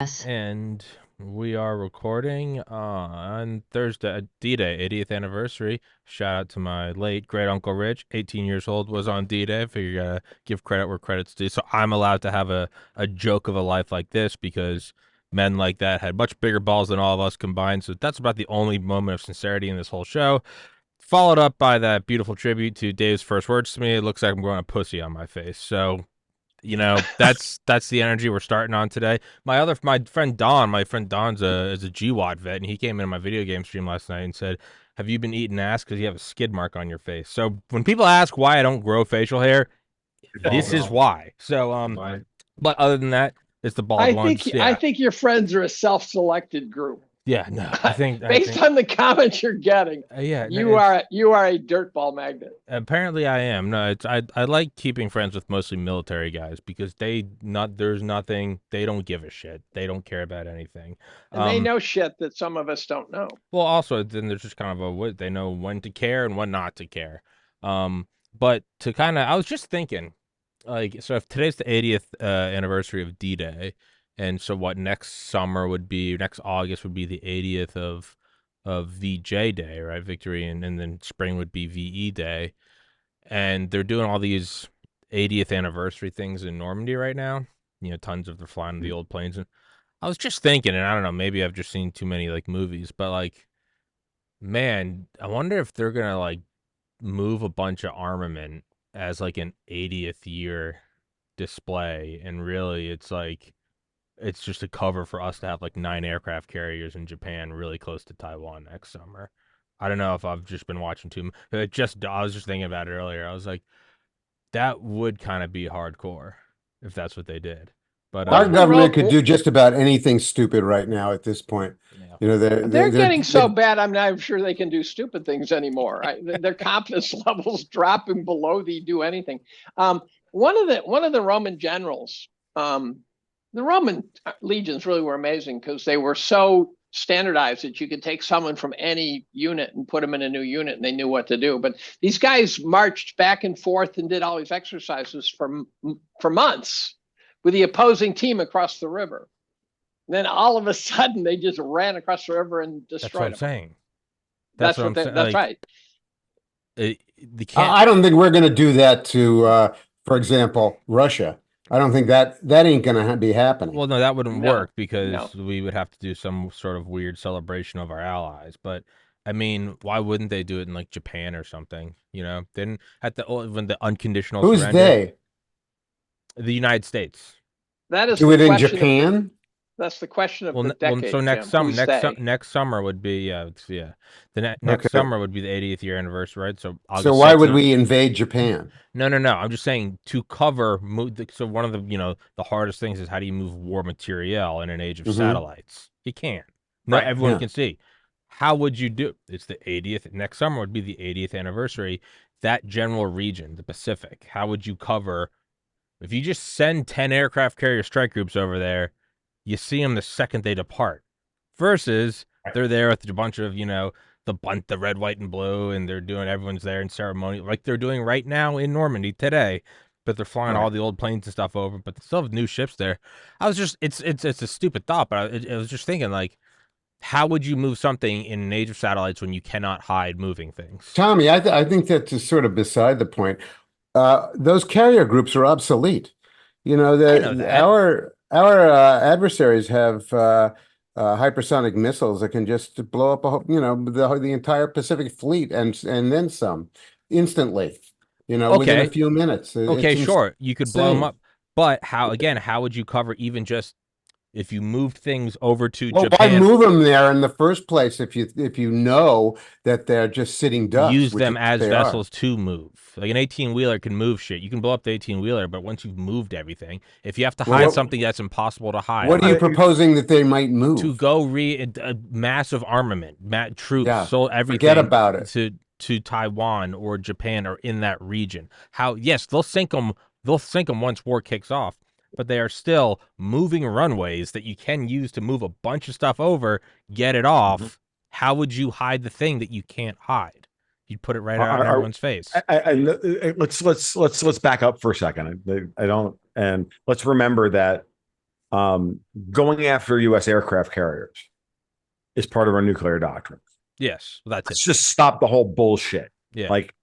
Yes. And we are recording on Thursday, D-Day, 80th anniversary. Shout out to my late great Uncle Rich, 18 years old, was on D-Day. Figure you gotta give credit where credit's due. So I'm allowed to have a joke of a life like this because men like that had much bigger balls than all of us combined. So that's about the only moment of sincerity in this whole show. Followed up by that beautiful tribute to Dave's first words to me. It looks like I'm growing a pussy on my face. So that's the energy we're starting on today. My friend Don, my friend Don's is a GWAT vet, and he came into my video game stream last night and said, "Have you been eating ass because you have a skid mark on your face?" So when people ask why I don't grow facial hair, this is why. So but other than that, it's the bald ones. I Yeah, think your friends are a self-selected group. yeah. No, I think Based on the comments you're getting, yeah. No, it's you are a dirtball magnet. apparently I am. No, it's I like keeping friends with mostly military guys because there's nothing, they don't give a shit. They don't care about anything. And they Um know shit that some of us don't know. well also then there's just kind of a what they know when to care and when not to care. Um but to kind of I was just thinking like so if today's the 80th anniversary of D-Day, and so what next summer would be next August would be the 80th of VJ Day, right? Victory, and then spring would be VE Day, and they're doing all these 80th anniversary things in Normandy right now. Tons of they're flying the old planes, and I was just thinking, and I don't know, maybe I've just seen too many like movies, but like, man, I wonder if they're gonna like move a bunch of armament as like an 80th year display, and really, it's like it's just a cover for us to have like 9 aircraft carriers in Japan, really close to Taiwan next summer. I don't know if I've just been watching too. I was just thinking about it earlier. I was like, that would kind of be hardcore if that's what they did. But Well, Our the government road could do just about anything stupid right now at this point. yeah, You know, they're getting so bad. I'm not sure they can do stupid things anymore. Their confidence levels dropping below the do anything. One of the Roman generals, the Roman legions really were amazing because they were so standardized that you could take someone from any unit and put them in a new unit and they knew what to do. But these guys marched back and forth and did all these exercises for months with the opposing team across the river. And then all of a sudden they just ran across the river and that's what destroyed I'm them. saying. That's what I'm saying. That's Like, right. they can't. I don't think we're going to do that to, for example, Russia. I don't think that ain't going to be happening. Well, no, that wouldn't No, work because no. we would have to do some sort of weird celebration of our allies. But I mean, why wouldn't they do it in like Japan or something? Then at the when the unconditional Who's surrender, they? the United States. That is Do the it in question of Japan? that's the question of Well, the so decade, Jim. Who's they? next summer would be yeah. Next Okay. summer would be the 80th year anniversary, right? So So August why 6th. would we invade Japan? No. I'm just saying to cover. So one of the the hardest things is how do you move war material in an age of Hmm. satellites? You can't. Not Right. everyone Yeah. can see. How would you do? It's the 80th. Next summer would be the 80th anniversary. That general region, the Pacific. How would you cover? If you just send 10 aircraft carrier strike groups over there, you see them the second they depart. Versus they're there with a bunch of, the red, white, and blue, and everyone's there in ceremony, like they're doing right now in Normandy today. But they're flying Right. all the old planes and stuff over, but they still have new ships there. I was just, it's a stupid thought, but I was just thinking, like, how would you move something in an age of satellites when you cannot hide moving things? Tommy, I think that's just sort of beside the point. Those carrier groups are obsolete. You know, I know that. our adversaries have hypersonic missiles that can just blow up the entire Pacific Fleet and then some instantly. You know, within a Okay, few minutes. okay, It's sure, you could blow them insane. up, but how would you cover even just if you moved things over to Well, why Japan? move them there in the first place if you know that they're just sitting ducks, Use which is them what as they are. vessels to move. Like an 18 wheeler can move shit. You can blow up the 18 wheeler, but once you've moved everything, if you have to Well, hide something that's impossible to hide, what are you proposing that they might to move? go massive armament, troops, Yeah, so forget everything about it. to Taiwan or Japan or in that region. How yes, they'll sink them. They'll sink them once war kicks off, but they are still moving runways that you can use to move a bunch of stuff over, get it Mhm. off. How would you hide the thing that you can't hide? You'd put it right out in Are, everyone's face. let's back up for a second. I don't, and let's remember that going after U.S. aircraft carriers is part of our nuclear doctrine. Yes, that's Let's it. just stop the whole bullshit. Yeah. Like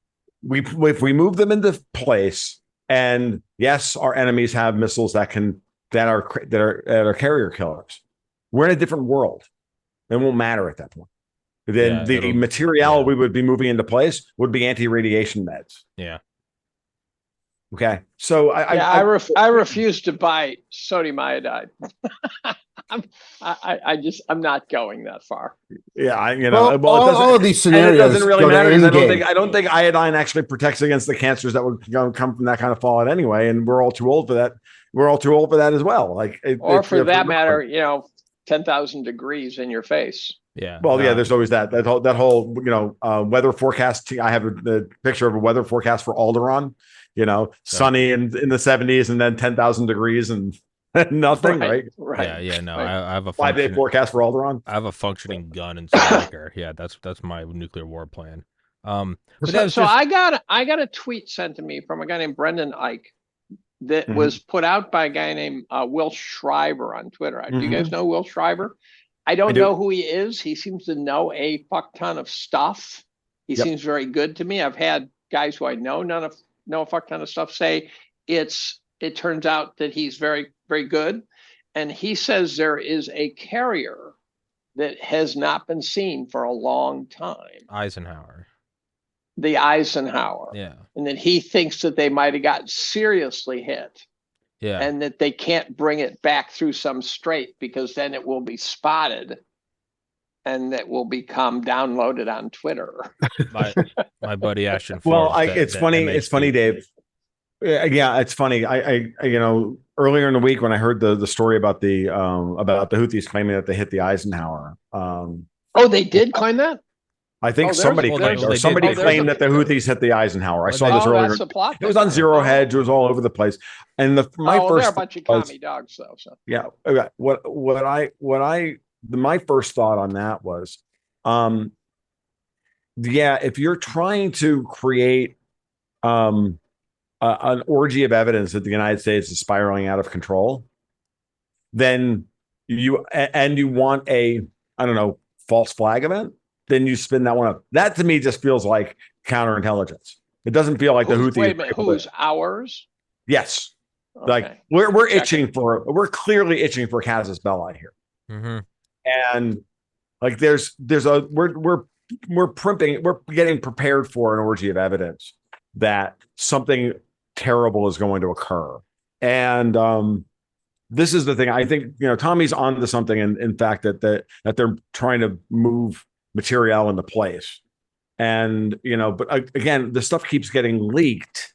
if we move them into place, and yes, our enemies have missiles that are carrier killers. We're in a different world. It won't matter at that point. Then the material we would be moving into place would be anti-radiation meds. Yeah. Okay. So I refuse to buy sodium iodide. I'm not going that far. Yeah, all of these scenarios, it doesn't really matter because I don't think iodine actually protects against the cancers that would come from that kind of fallout anyway, and we're all too old for that. We're all too old for that as well. For that matter, 10,000 degrees in your face. Yeah. Well, there's always that whole weather forecast. I have the picture of a weather forecast for Alderaan. Sunny in the 70s and then 10,000 degrees and nothing, right? Yeah. No, right. I have a 5-day forecast for Alderaan. I have a functioning gun and striker. Yeah, that's my nuclear war plan. I got a tweet sent to me from a guy named Brendan Ike that was put out by a guy named Will Schreiber on Twitter. Do you guys know Will Schreiber? I don't know who he is. He seems to know a fuck ton of stuff. He seems very good to me. I've had guys who I know a fuck ton of stuff say it turns out that he's very, very good. And he says there is a carrier that has not been seen for a long time. Eisenhower. The Eisenhower. Yeah. And that he thinks that they might have gotten seriously hit. Yeah. And that they can't bring it back through some strait because then it will be spotted and that will become downloaded on Twitter. my buddy Ashton. Well, it's funny, Dave. Yeah, it's funny. I earlier in the week when I heard the story about the Houthis claiming that they hit the Eisenhower. They did claim that? I think somebody claimed that the Houthis hit the Eisenhower. I saw this earlier. It was on Zero Hedge. It was all over the place. And my they're a bunch of commie dogs, though. So. Yeah. My first thought on that was, if you're trying to create an orgy of evidence that the United States is spiraling out of control, then you want a false flag event. Then you spin that one up. That to me just feels like counterintelligence. It doesn't feel like the Houthis. Wait a minute, who's ours? Yes. Okay. Like we're itching we're clearly itching for casus belli here. And like we're getting prepared for an orgy of evidence that something terrible is going to occur. And this is the thing. I think Tommy's onto something in fact that they're trying to move material into place. And but again, the stuff keeps getting leaked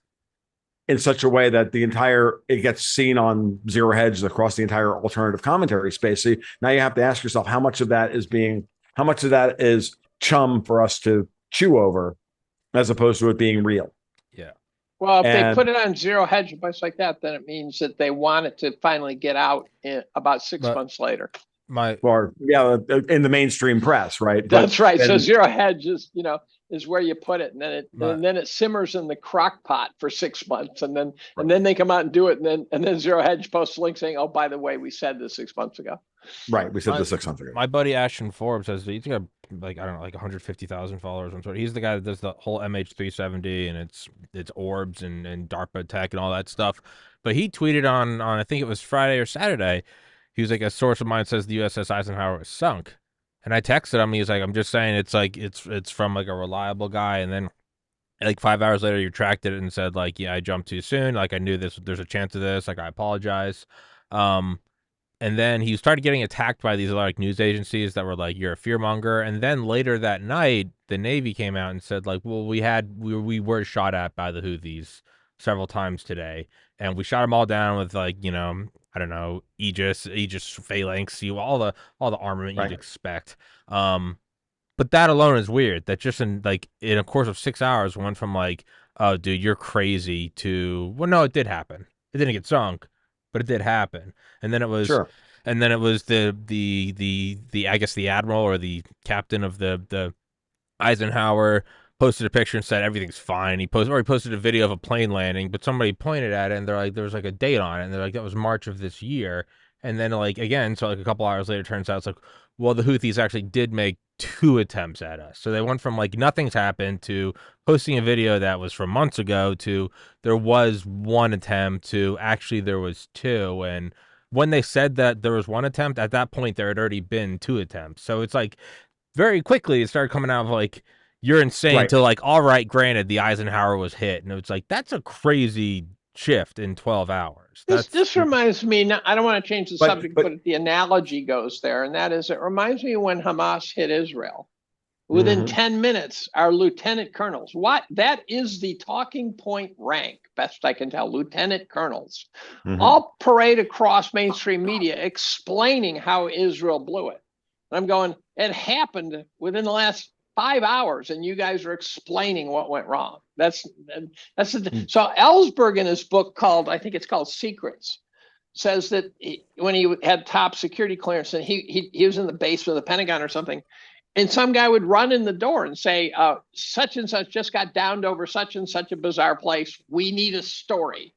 in such a way that it gets seen on Zero Hedge across the entire alternative commentary space. So now you have to ask yourself how much of that is chum for us to chew over as opposed to it being real. Yeah. Well, if they put it on Zero Hedge, a place like that, then it means that they want it to finally get out about 6 months later. In the mainstream press, right? That's right. So Zero Hedge is where you put it, and then it simmers in the crock pot for 6 months, and then they come out and do it, and then Zero Hedge posts a link saying, "Oh, by the way, we said this 6 months ago." Right, we said this 6 months ago. My buddy Ashton Forbes has he's got like 150,000 followers on Twitter. He's the guy that does the whole MH370 and it's orbs and DARPA tech and all that stuff. But he tweeted on I think it was Friday or Saturday. He was like, a source of mine says the USS Eisenhower is sunk. And I texted him. He was like, I'm just saying it's from like a reliable guy. And then like 5 hours later, you tracked it and said like, yeah, I jumped too soon. Like I knew there's a chance of this. Like I apologize. And then he started getting attacked by these like news agencies that were like, you're a fearmonger. And then later that night, the Navy came out and said like, well, we were shot at by the Houthis several times today. And we shot them all down with like, I don't know, Aegis phalanx, all the armament you'd expect. But that alone is weird. That just in a course of 6 hours went from like, oh, dude, you're crazy to, well, no, it did happen. It didn't get sunk, but it did happen. And then it was, and then it was the I guess the admiral or the captain of the Eisenhower posted a picture and said everything's fine. He posted a video of a plane landing, but somebody pointed at it and they're like, there was like a date on it, and they're like, that was March of this year. And then like again, so like a couple hours later, turns out it's like, well, the Houthis actually did make 2 attempts at us. So they went from like nothing's happened to posting a video that was from months ago to there was 1 attempt to actually there was 2. And when they said that there was 1 attempt, at that point there had already been 2 attempts. So it's like very quickly it started coming out of like, you're insane, Right. to like, all right, granted, the Eisenhower was hit. And it's like, that's a crazy shift in 12 hours. This reminds me, I don't want to change the subject, but but the analogy goes there. And that is, it reminds me when Hamas hit Israel. Within 10 minutes, our lieutenant colonels, that is the talking point rank, best I can tell, lieutenant colonels, all parade across mainstream media explaining how Israel blew it. And I'm going, it happened within the last 5 hours, and you guys are explaining what went wrong. So Ellsberg in his book I think it's called Secrets, says that when he had top security clearance and he was in the basement of the Pentagon or something, and some guy would run in the door and say, such and such just got downed over such and such a bizarre place. We need a story.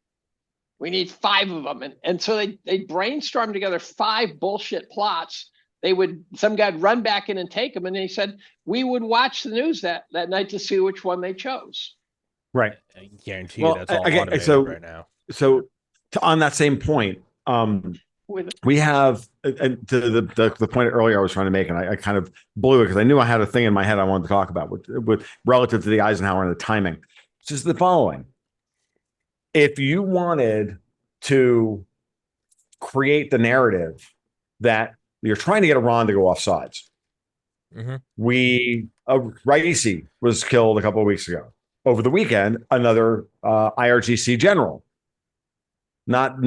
We need 5 of them. And so they brainstormed together 5 bullshit plots. Some guy would run back in and take them. And he said, we would watch the news that night to see which one they chose. Right. I guarantee you that's all automated right now. So on that same point, we have, and to the point earlier I was trying to make, and I kind of blew it because I knew I had a thing in my head I wanted to talk about with relative to the Eisenhower and the timing. It's just the following. If you wanted to create the narrative that you're trying to get Iran to go off sides, Raisi was killed a couple of weeks ago. Over the weekend, another IRGC general, not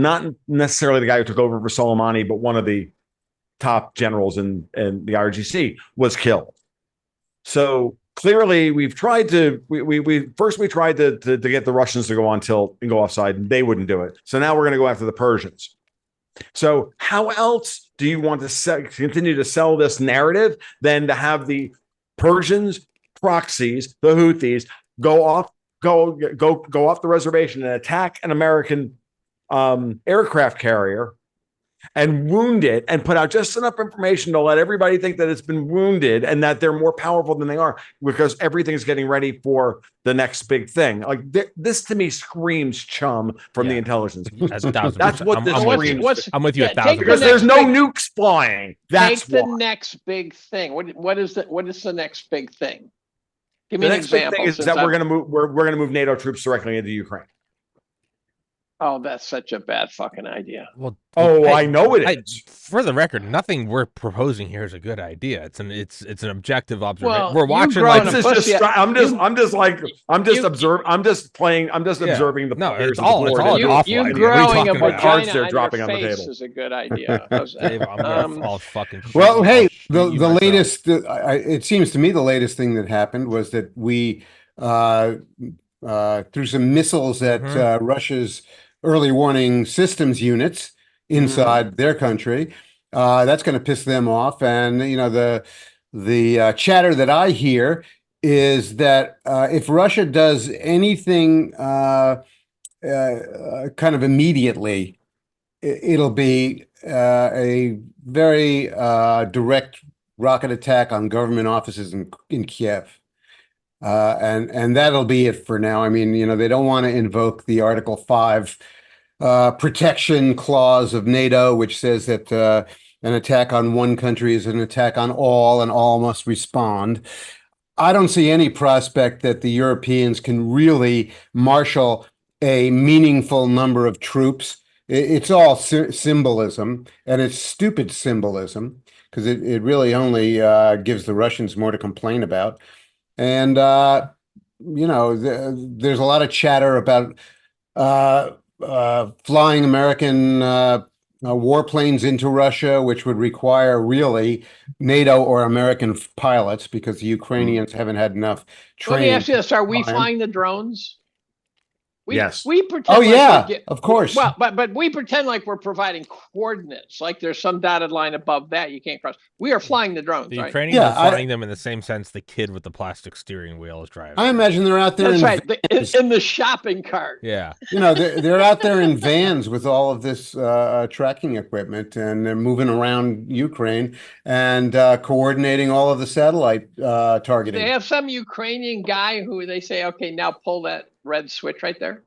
necessarily the guy who took over for Soleimani, but one of the top generals in the IRGC was killed. So clearly, we've tried to we tried to get the Russians to go on tilt and go offside, and they wouldn't do it. So now we're going to go after the Persians. So how else do you want to continue to sell this narrative than to have the Persians, proxies, the Houthis go off the reservation and attack an American aircraft carrier and wound it and put out just enough information to let everybody think that it's been wounded and that they're more powerful than they are because everything's getting ready for the next big thing. Like this to me screams chum from the intelligence. That's what this screams. I'm with you 1,000%. Because there's no nukes flying. That's the next big thing. What is the next big thing? Give me an example. The next big thing is that we're going to move NATO troops directly into Ukraine. Oh, that's such a bad fucking idea. Well, I know it is. For the record, nothing we're proposing here is a good idea. It's an objective observation. Well, we're watching I'm just observing the no, players. it's all awful. You idea. growing a vagina cards they're on dropping your on the face table is a good idea. Dave, I'm gonna fall fucking. Well, hey, the latest. It seems to me the latest thing that happened was that we threw some missiles at Russia's early warning systems units inside their country. That's going to piss them off. And, the chatter that I hear is that if Russia does anything kind of immediately, it'll be a very direct rocket attack on government offices in Kiev. And that'll be it for now. I mean, they don't want to invoke the Article 5 protection clause of NATO, which says that an attack on one country is an attack on all, and all must respond. I don't see any prospect that the Europeans can really marshal a meaningful number of troops. It's all symbolism, and it's stupid symbolism, because it really only gives the Russians more to complain about. And, there's a lot of chatter about flying American warplanes into Russia, which would require really NATO or American pilots, because the Ukrainians haven't had enough training. Let me ask you this. Are we flying the drones? Yes. We pretend. Oh like yeah, we're of course. Well, but we pretend like we're providing coordinates, like there's some dotted line above that you can't cross. We are flying the drones, The right? Ukrainians Yeah, are flying them in the same sense the kid with the plastic steering wheel is driving. I imagine they're out there That's in right. vans. In the shopping cart. Yeah. You know, they're out there in vans with all of this tracking equipment, and they're moving around Ukraine and coordinating all of the satellite targeting. They have some Ukrainian guy who they say, okay, now pull that red switch right there.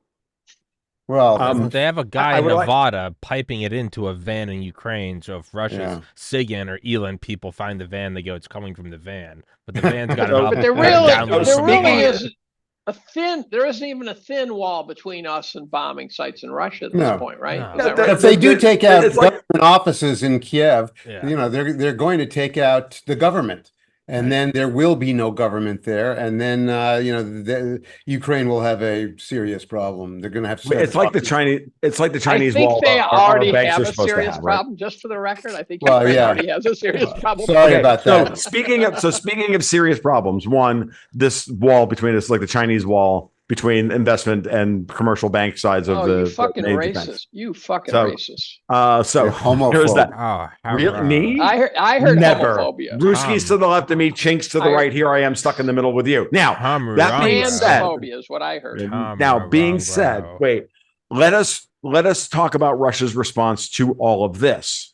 Well, They have a guy I in would like- Nevada piping it into a van in Ukraine. So if Russia's Yeah. SIGINT or ELN people find the van, they go, it's coming from the van. But the van's got So- an But there download from the really van. isn't there isn't even a thin wall between us and bombing sites in Russia at this No. point, right? No. Is that That- right? if they do take out It's like- government offices in Kiev, Yeah. you know, they're going to take out the government. And then there will be no government there, and then you know, Ukraine will have a serious problem. They're going to have to. It's like the Chinese. It's like the Chinese I think wall. they our already banks have are a supposed to serious have, right? problem. Just for the record, I think Well, Ukraine yeah. already has a serious problem. Sorry Okay, about so that. speaking of serious problems, one, this wall between us, like the Chinese wall between investment and commercial bank sides of Oh, the you fucking major racist! banks. You fucking So- racist! So You're homophobe. here's that. Oh, how Really? Me? I heard Never. homophobia. Ruski's to the left of me, Chinks to the I- right. Here I am stuck in the middle with you. Now, that being said, Transphobia is what I heard. now being said, wait, let us talk about Russia's response to all of this.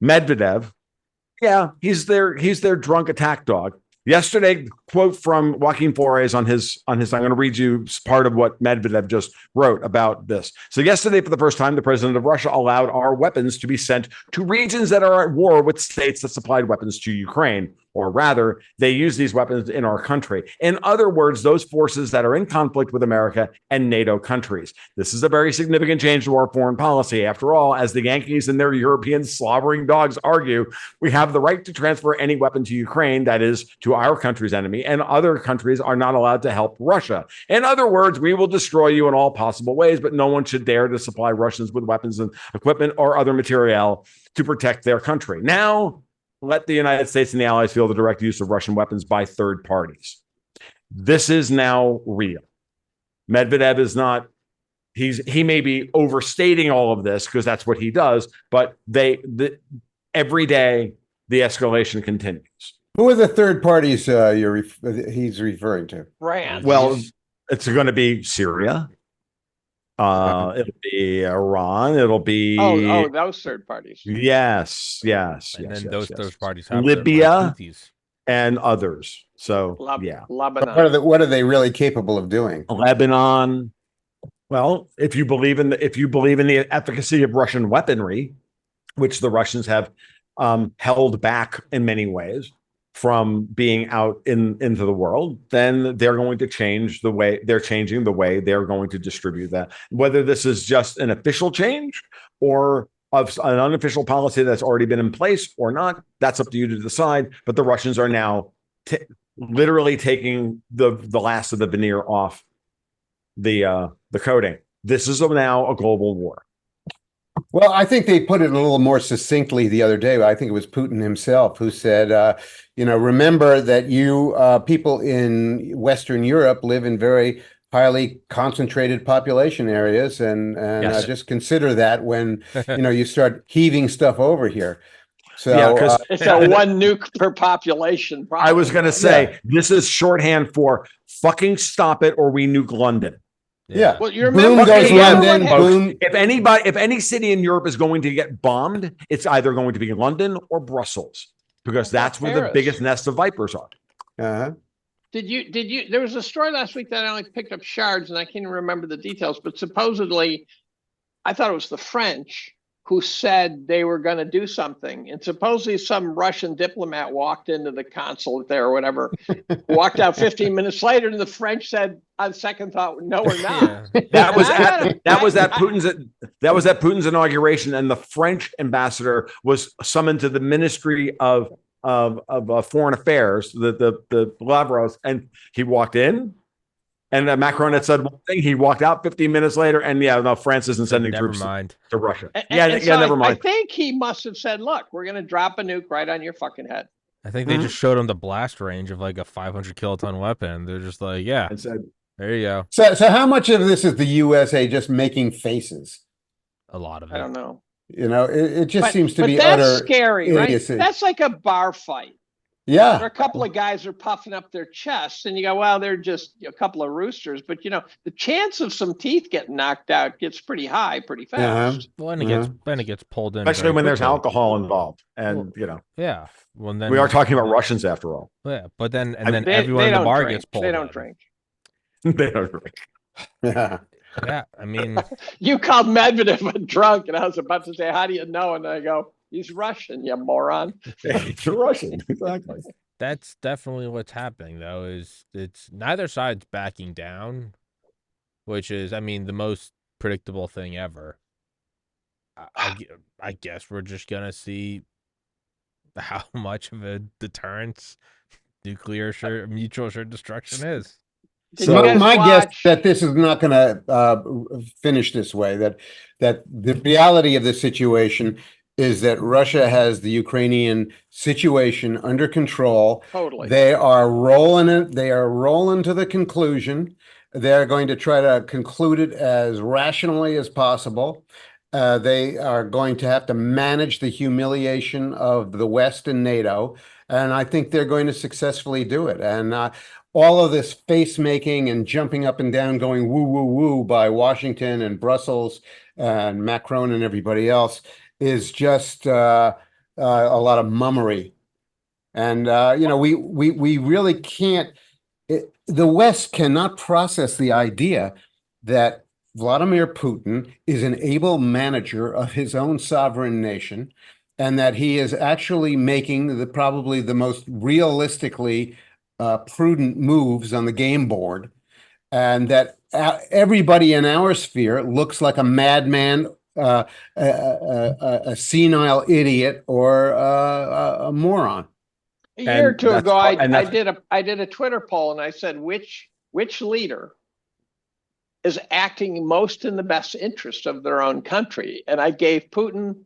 Medvedev, yeah, he's their drunk attack dog. Yesterday, quote from Joaquin Flores on his. I'm going to read you part of what Medvedev just wrote about this. So yesterday, for the first time, the president of Russia allowed our weapons to be sent to regions that are at war with states that supplied weapons to Ukraine, or rather, they use these weapons in our country. In other words, those forces that are in conflict with America and NATO countries. This is a very significant change to our foreign policy. After all, as the Yankees and their European slobbering dogs argue, we have the right to transfer any weapon to Ukraine, that is, to our country's enemy, and other countries are not allowed to help Russia. In other words, we will destroy you in all possible ways, but no one should dare to supply Russians with weapons and equipment or other material to protect their country. Now, let the United States and the allies feel the direct use of Russian weapons by third parties. This is now real. Medvedev is not, he may be overstating all of this because that's what he does, but every day the escalation continues. Who are the third parties he's referring to? France. Well, it's going to be Syria. It'll be Iran. It'll be oh, those third parties. yes. And then those parties have Libya their Houthis. and others. So yeah, Lebanon. What are they really capable of doing? Lebanon. Well, if you believe in the efficacy of Russian weaponry, which the Russians have held back in many ways from being out into the world, then they're going to change the way they're going to distribute that. Whether this is just an official change or of an unofficial policy that's already been in place or not, that's up to you to decide. But the Russians are now literally taking the last of the veneer off the coating. This is now a global war. Well, I think they put it a little more succinctly the other day. I think it was Putin himself who said, remember that you people in Western Europe live in very highly concentrated population areas, and Yes. just consider that when you start heaving stuff over here. So Yeah, because It's a one nuke per population problem. I was going to say this is shorthand for fucking stop it or we nuke London. yeah. Well, you remember, Boom goes remember London. what happened- Boom. If any city in Europe is going to get bombed, it's either going to be London or Brussels, because that's where the Paris. biggest nest of vipers are. Uh-huh. Did you? There was a story last week that I only picked up shards, and I can't even remember the details. But supposedly, I thought it was the French who said they were going to do something, and supposedly some Russian diplomat walked into the consulate there or whatever, walked out 15 minutes later, and the French said, on second thought, no, we're not. Yeah. That was at Putin's inauguration, and the French ambassador was summoned to the Ministry of Foreign Affairs, the Lavros, and he walked in. And Macron had said one thing. He walked out 15 minutes later, and France isn't sending Never troops mind. to Russia. And Yeah, never mind. I think he must have said, look, we're going to drop a nuke right on your fucking head. I think they just showed him the blast range of like a 500 kiloton weapon. They're just like, yeah, And said, There you go. So how much of this is the USA just making faces? A lot of it. I don't know. It just seems to but be that's utter scary, idiocy. right? That's like a bar fight. Yeah. Where a couple of guys are puffing up their chests, and you go, well, they're just a couple of roosters. But the chance of some teeth getting knocked out gets pretty high, pretty fast. Well, and it gets pulled in, especially when there's quickly. alcohol involved, and Yeah. Well, then we are talking about Russians after all. Yeah, but then They everyone in the bar drink. gets pulled. They don't in. drink. They don't drink. Yeah. Yeah, I mean, You called Medvedev a drunk, and I was about to say, how do you know? And I go, he's Russian, you moron. It's Russian, exactly. that's definitely what's happening, though. Is it's neither side's backing down, which is, I mean, the most predictable thing ever. I guess we're just gonna see how much of a deterrence nuclear mutual assured destruction is. So my guess that this is not going to finish this way. That the reality of the situation is that Russia has the Ukrainian situation under control. Totally. They are rolling it. They are rolling to the conclusion. They're going to try to conclude it as rationally as possible. They are going to have to manage the humiliation of the West and NATO, and I think they're going to successfully do it. And all of this face making and jumping up and down, going woo, woo, woo by Washington and Brussels and Macron and everybody else is just a lot of mummery. And, we really can't, the West cannot process the idea that Vladimir Putin is an able manager of his own sovereign nation, and that he is actually making probably the most realistically prudent moves on the game board, and that everybody in our sphere looks like a madman, a senile idiot, or a moron. A year or two ago, I did a Twitter poll, and I said, which leader is acting most in the best interest of their own country? And I gave Putin,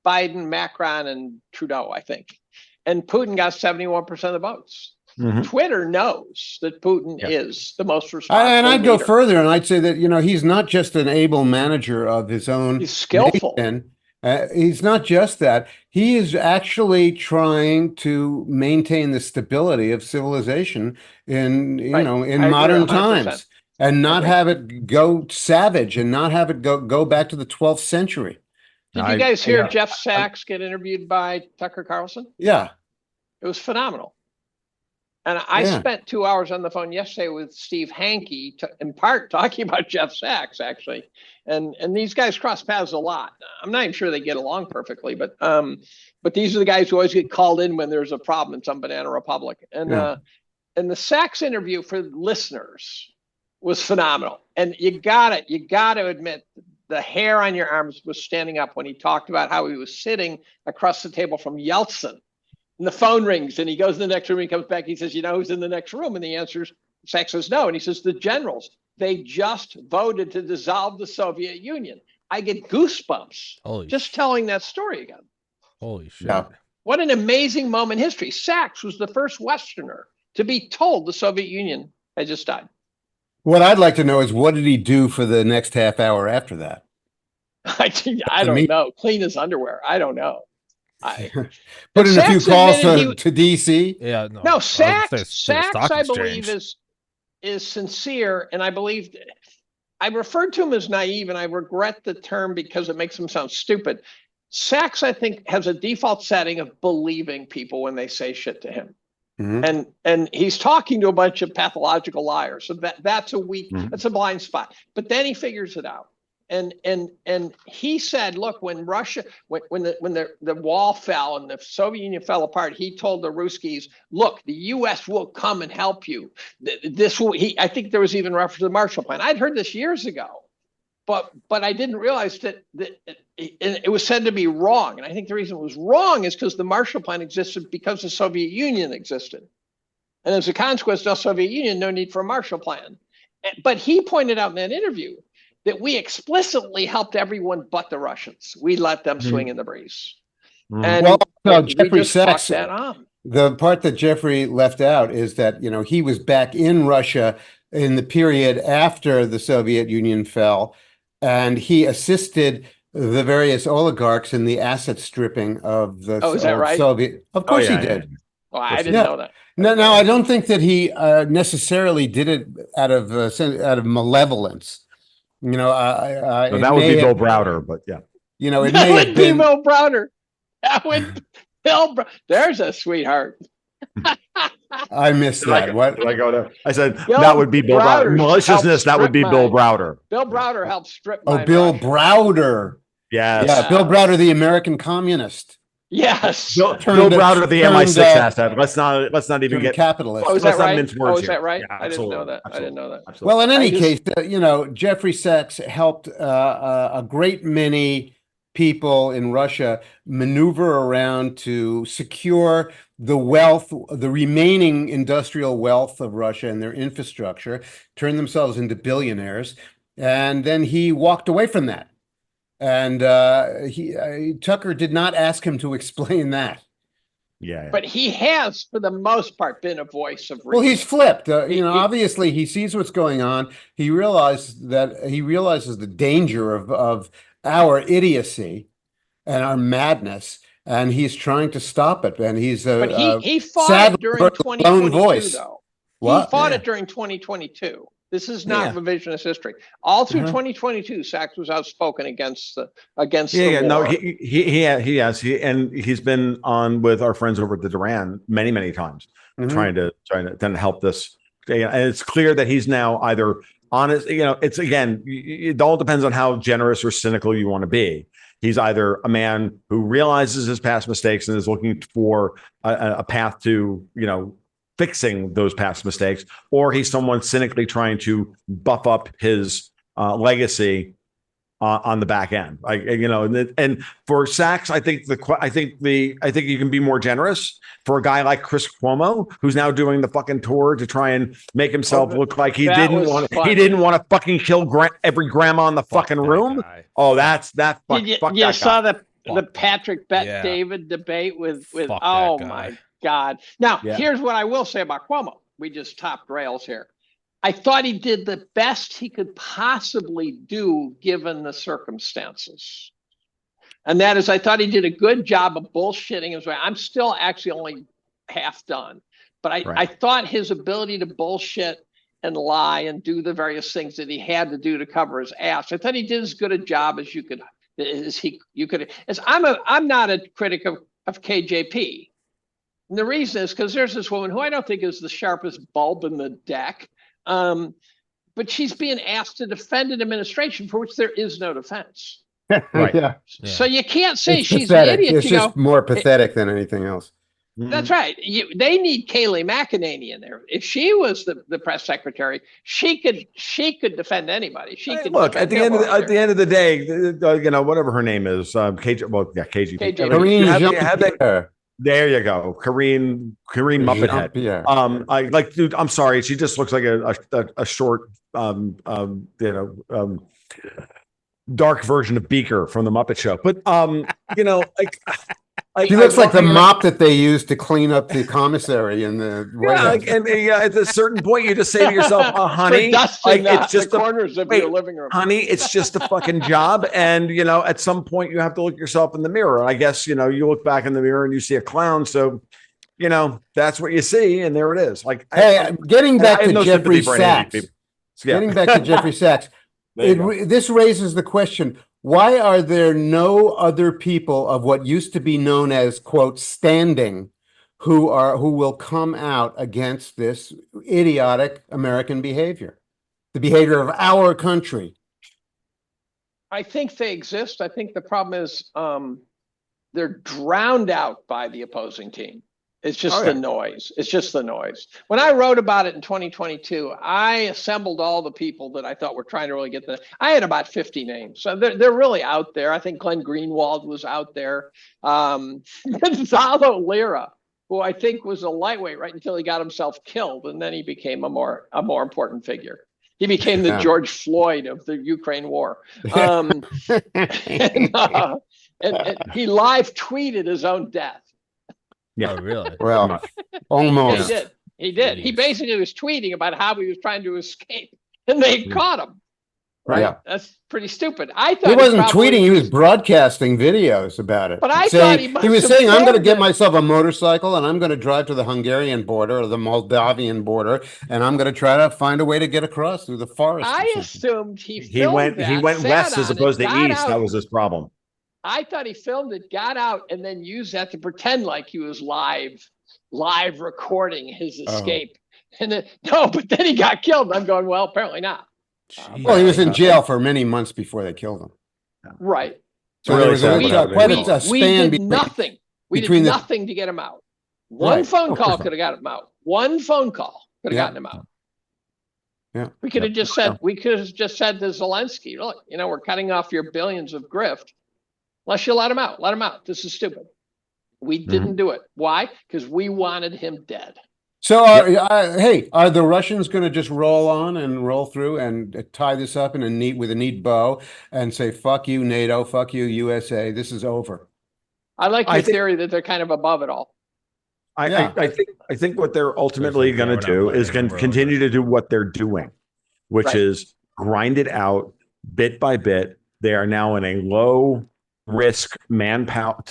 Biden, Macron, and Trudeau, I think. And Putin got 71% of the votes. Mm-hmm. Twitter knows that Putin is the most responsible. And I'd go further, and I'd say that he's not just an able manager of his own. He's skillful. Nation. He's not just that. He is actually trying to maintain the stability of civilization in modern times, and not have it go savage, and not have it go back to the 12th century. Did you guys hear Jeff Sachs get interviewed by Tucker Carlson? Yeah, it was phenomenal. And I spent 2 hours on the phone yesterday with Steve Hanke, in part talking about Jeff Sachs, actually. And these guys cross paths a lot. I'm not even sure they get along perfectly, but these are the guys who always get called in when there's a problem in some banana republic. And the Sachs interview for listeners was phenomenal. And you gotta admit, the hair on your arms was standing up when he talked about how he was sitting across the table from Yeltsin. And the phone rings, and he goes to the next room. He comes back. He says, who's in the next room? And the answer, Sachs says no. And he says, the generals. They just voted to dissolve the Soviet Union. I get goosebumps telling that story again. Holy shit. Yeah. What an amazing moment in history. Sachs was the first Westerner to be told the Soviet Union had just died. What I'd like to know is, what did he do for the next half hour after that? I don't know. Clean his underwear. I don't know. Put in a few calls to DC. Yeah, no. Sachs, I believe, is sincere, and I believe I referred to him as naive, and I regret the term because it makes him sound stupid. Sachs, I think, has a default setting of believing people when they say shit to him, and he's talking to a bunch of pathological liars. So that's a blind spot. But then he figures it out. And he said, look, when Russia, when the wall fell and the Soviet Union fell apart, he told the Ruskies, look, the U.S. will come and help you. I think there was even reference to the Marshall Plan. I'd heard this years ago, but I didn't realize that it was said to be wrong. And I think the reason it was wrong is because the Marshall Plan existed because the Soviet Union existed. And as a consequence of the Soviet Union, no need for a Marshall Plan. But he pointed out in that interview that we explicitly helped everyone but the Russians. We let them swing in the breeze. And Jeffrey Sachs, the part that Jeffrey left out is that, he was back in Russia in the period after the Soviet Union fell, and he assisted the various oligarchs in the asset stripping of the Oh, is that old right? Soviet. Of course yeah, he did. Oh, I didn't Yeah. know that. No, I don't think that he necessarily did it out of malevolence. You know, So it that would may be Bill have, Browder, but yeah. you know, it That may would have be been. Bill Browder. That would There's a sweetheart. I missed that. What? Did I go there? I said Bill that would be Bill Browder. Browder's Maliciousness, helped that would be strip Bill mine. Browder. Bill Browder helped strip Oh, mine Bill Russia. Browder. Yes. Yeah, Bill Browder, the American communist. Yes. Bill Turned- Browder, the turned, MI6 asset. Let's not even Turned get. capitalist. Oh, is let's that not right? mince words Oh, is that here. right? Yeah, I didn't know that. I absolutely, didn't know that. absolutely. Well, in any I just- case, you know, Jeffrey Sachs helped a great many people in Russia maneuver around to secure the wealth, the remaining industrial wealth of Russia and their infrastructure, turn themselves into billionaires. And then he walked away from that. And Tucker did not ask him to explain that. Yeah. But he has, for the most part, been a voice of reason. Well, he's flipped. You know, He- obviously he sees what's going on. He realizes the danger of our idiocy and our madness, and he's trying to stop it. And he's But he fought sadly it during heard the lone 2022, voice. though. What? He fought Yeah. it during 2022. This is not Yeah. revisionist history. All through Uh-huh. 2022, Sachs was outspoken against the Yeah, war. no, he has, and he's been on with our friends over at the Duran many times, Mhm. trying to then help this. And it's clear that he's now either honest. You know, it's again, it all depends on how generous or cynical you want to be. He's either a man who realizes his past mistakes and is looking for a path to, you know, fixing those past mistakes, or he's someone cynically trying to buff up his legacy on the back end. Like, you know, and for Sachs, I think you can be more generous for a guy like Chris Cuomo, who's now doing the fucking tour to try and make himself look like he didn't want to fucking kill every grandma in the fucking room. Guy. Oh, that's that. You saw the Fuck Patrick Bet Yeah. David debate with Fuck that oh guy. my God. Now, Yeah. here's what I will say about Cuomo. We just topped rails here. I thought he did the best he could possibly do given the circumstances. And that is, I thought he did a good job of bullshitting his way. I'm still actually only half done, but I thought his ability to bullshit and lie and do the various things that he had to do to cover his ass, I thought he did as good a job as you could. I'm not a critic of KJP. And the reason is because there's this woman who I don't think is the sharpest bulb in the deck. But she's being asked to defend an administration for which there is no defense. Right. Yeah. So you can't say It's she's pathetic. an idiot. It's just more pathetic than anything else. That's right. They need Kayleigh McEnany in there. If she was the press secretary, she could defend anybody. She could look at defend the end of the day, you know, whatever her name is, KJP. KJP. Karine Had that- Jean-Pierre. There you go, Karine Muppet Head. Jean-Pierre. I like, dude. I'm sorry, she just looks like a short, dark version of Beaker from the Muppet Show. But you know, She looks like the mop that they use to clean up the commissary in the White House. and at a certain point, you just say to yourself, "Oh, honey, For dusting like, it's just the a corners of your living room." honey, it's just a fucking job." And you know, at some point, you have to look yourself in the mirror. And I guess you know, you look back in the mirror and you see a clown. So, you know, that's what you see, and there it is. Like, Hey, getting back I have to no Jeffrey sympathy for any of Sachs. these people. Yeah. Getting back to Jeffrey Sachs. There you go. This raises the question, why are there no other people of what used to be known as, quote, standing, who will come out against this idiotic American behavior, the behavior of our country? I think they exist. I think the problem is they're drowned out by the opposing team. It's just the noise. It's just the noise. When I wrote about it in 2022, I assembled all the people that I thought were trying to really get I had about 50 names. So they're really out there. I think Glenn Greenwald was out there. Gonzalo Lira, who I think was a lightweight right until he got himself killed. And then he became a more important figure. He became the George Floyd of the Ukraine war. And he live tweeted his own death. Yeah. Oh, really? Well, almost. He did. He did. He basically was tweeting about how he was trying to escape, and they caught him. Right? Yeah. That's pretty stupid. I thought He wasn't tweeting, he was broadcasting videos about it. But I saying, thought he was must saying, have I'm going to filmed get it. myself a motorcycle and I'm going to drive to the Hungarian border or the Moldavian border, and I'm going to try to find a way to get across through the forest. I assumed he went that, west as sat on opposed it, to got east. out. That was his problem. I thought he filmed it, got out, and then used that to pretend like he was live recording his escape. And then, no, but then he got killed. I'm going, well, apparently not. Well, he was in jail for many months before they killed him. Right. So there was quite a span we did nothing. We did nothing to get him out. One phone call could have got him out. One phone call could have gotten him out. Yeah. We could have just said, to Zelensky, look, we're cutting off your billions of grift. Unless you let him out. Let him out. This is stupid. We didn't do it. Why? Because we wanted him dead. So, hey, are the Russians going to just roll on and roll through and tie this up in with a neat bow and say, fuck you, NATO, fuck you, USA, this is over? I like your theory that they're kind of above it all. I think what they're ultimately going to do is continue to do what they're doing, which is grind it out bit by bit. They are now in a low risk manpower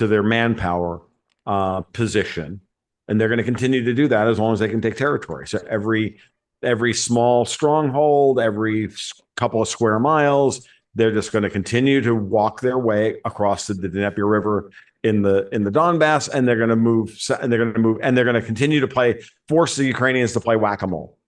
position. And they're going to continue to do that as long as they can take territory. So every small stronghold, every couple of square miles, they're just going to continue to walk their way across the Dnieper River in the Donbass, and they're going to move, and they're going to continue to force the Ukrainians to play whack-a-mole.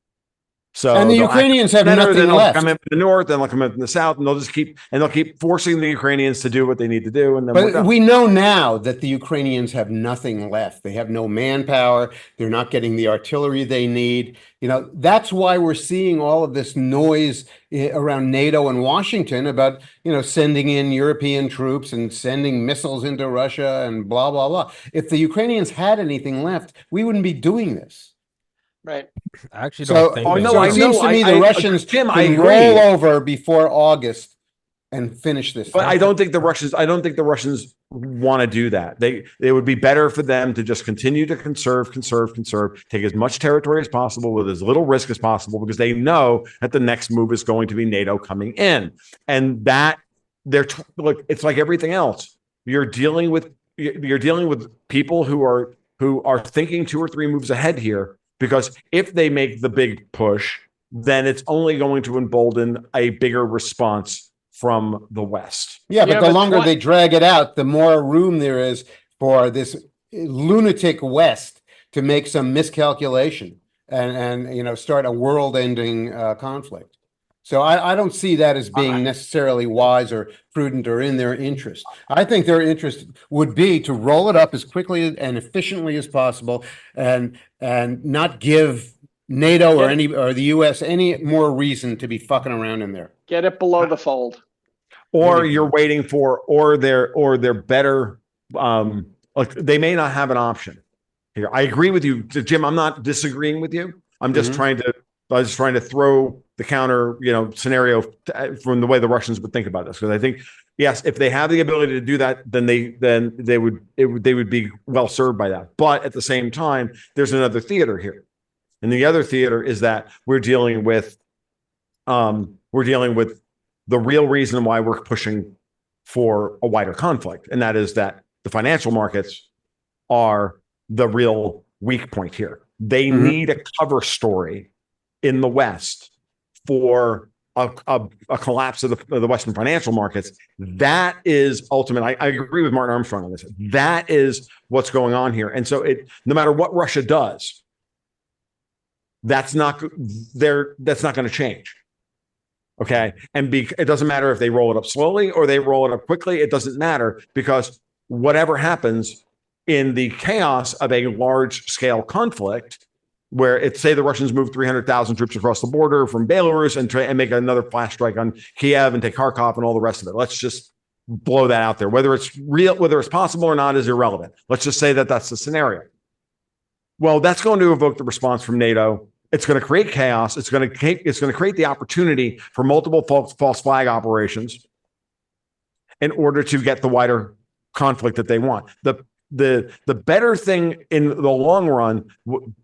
So and the Ukrainians have nothing left. Come in from the north, and they'll come in from the south, and they'll keep forcing the Ukrainians to do what they need to do. And then but we know now that the Ukrainians have nothing left. They have no manpower. They're not getting the artillery they need. That's why we're seeing all of this noise around NATO and Washington about, sending in European troops and sending missiles into Russia and blah, blah, blah. If the Ukrainians had anything left, we wouldn't be doing this. Right. I actually don't think it seems to me the Russians can roll over before August and finish this. But I don't think the Russians want to do that. It would be better for them to just continue to conserve, take as much territory as possible with as little risk as possible, because they know that the next move is going to be NATO coming in. And that look, it's like everything else. You're dealing with people who are thinking 2 or 3 moves ahead here. Because if they make the big push, then it's only going to embolden a bigger response from the West. Yeah, but the longer they drag it out, the more room there is for this lunatic West to make some miscalculation and start a world-ending conflict. So I don't see that as being necessarily wise or prudent or in their interest. I think their interest would be to roll it up as quickly and efficiently as possible, and not give NATO or the US any more reason to be fucking around in there. Get it below the fold. Or you're waiting for, or they're better. Like they may not have an option here. I agree with you, Jim. I'm not disagreeing with you. I'm just trying to throw the counter, scenario from the way the Russians would think about this. Because I think, yes, if they have the ability to do that, then they would be well served by that. But at the same time, there's another theater here, and the other theater is that we're dealing with the real reason why we're pushing for a wider conflict, and that is that the financial markets are the real weak point here. They need a cover story in the West for a collapse of the Western financial markets. That is ultimate. I agree with Martin Armstrong on this. That is what's going on here. And so no matter what Russia does, that's not going to change. Okay. And it doesn't matter if they roll it up slowly or they roll it up quickly. It doesn't matter, because whatever happens in the chaos of a large scale conflict, where say the Russians move 300,000 troops across the border from Belarus and make another flash strike on Kiev and take Kharkov and all the rest of it. Let's just blow that out there. Whether it's real, whether it's possible or not is irrelevant. Let's just say that that's the scenario. Well, that's going to evoke the response from NATO. It's going to create chaos. It's going to create the opportunity for multiple false flag operations in order to get the wider conflict that they want. the better thing in the long run,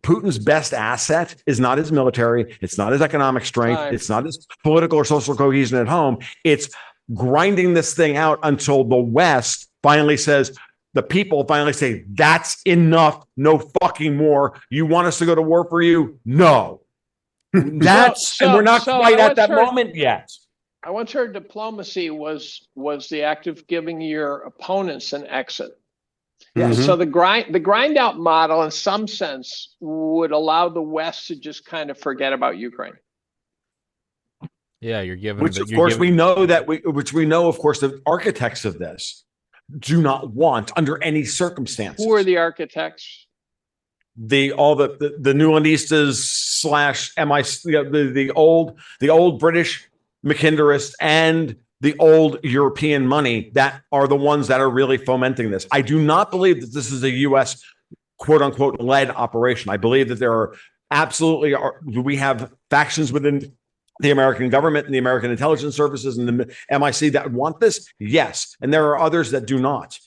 Putin's best asset is not his military, it's not his economic strength, it's not his political or social cohesion at home. It's grinding this thing out until the West finally says, the people finally say, that's enough, no fucking more. You want us to go to war for you? No. And we're not quite at that moment yet. I once heard diplomacy was the act of giving your opponents an exit. Yeah. So the grind out model, in some sense, would allow the West to just kind of forget about Ukraine. Yeah, you're giving. Which, of course, we know, of course, the architects of this do not want under any circumstances. Who are the architects? All the Newlandistas / MI, the old British McKinderists and the old European money that are the ones that are really fomenting this. I do not believe that this is a U.S. quote unquote led operation. I believe that there are absolutely we have factions within the American government and the American intelligence services and the MIC that want this. Yes. And there are others that do not.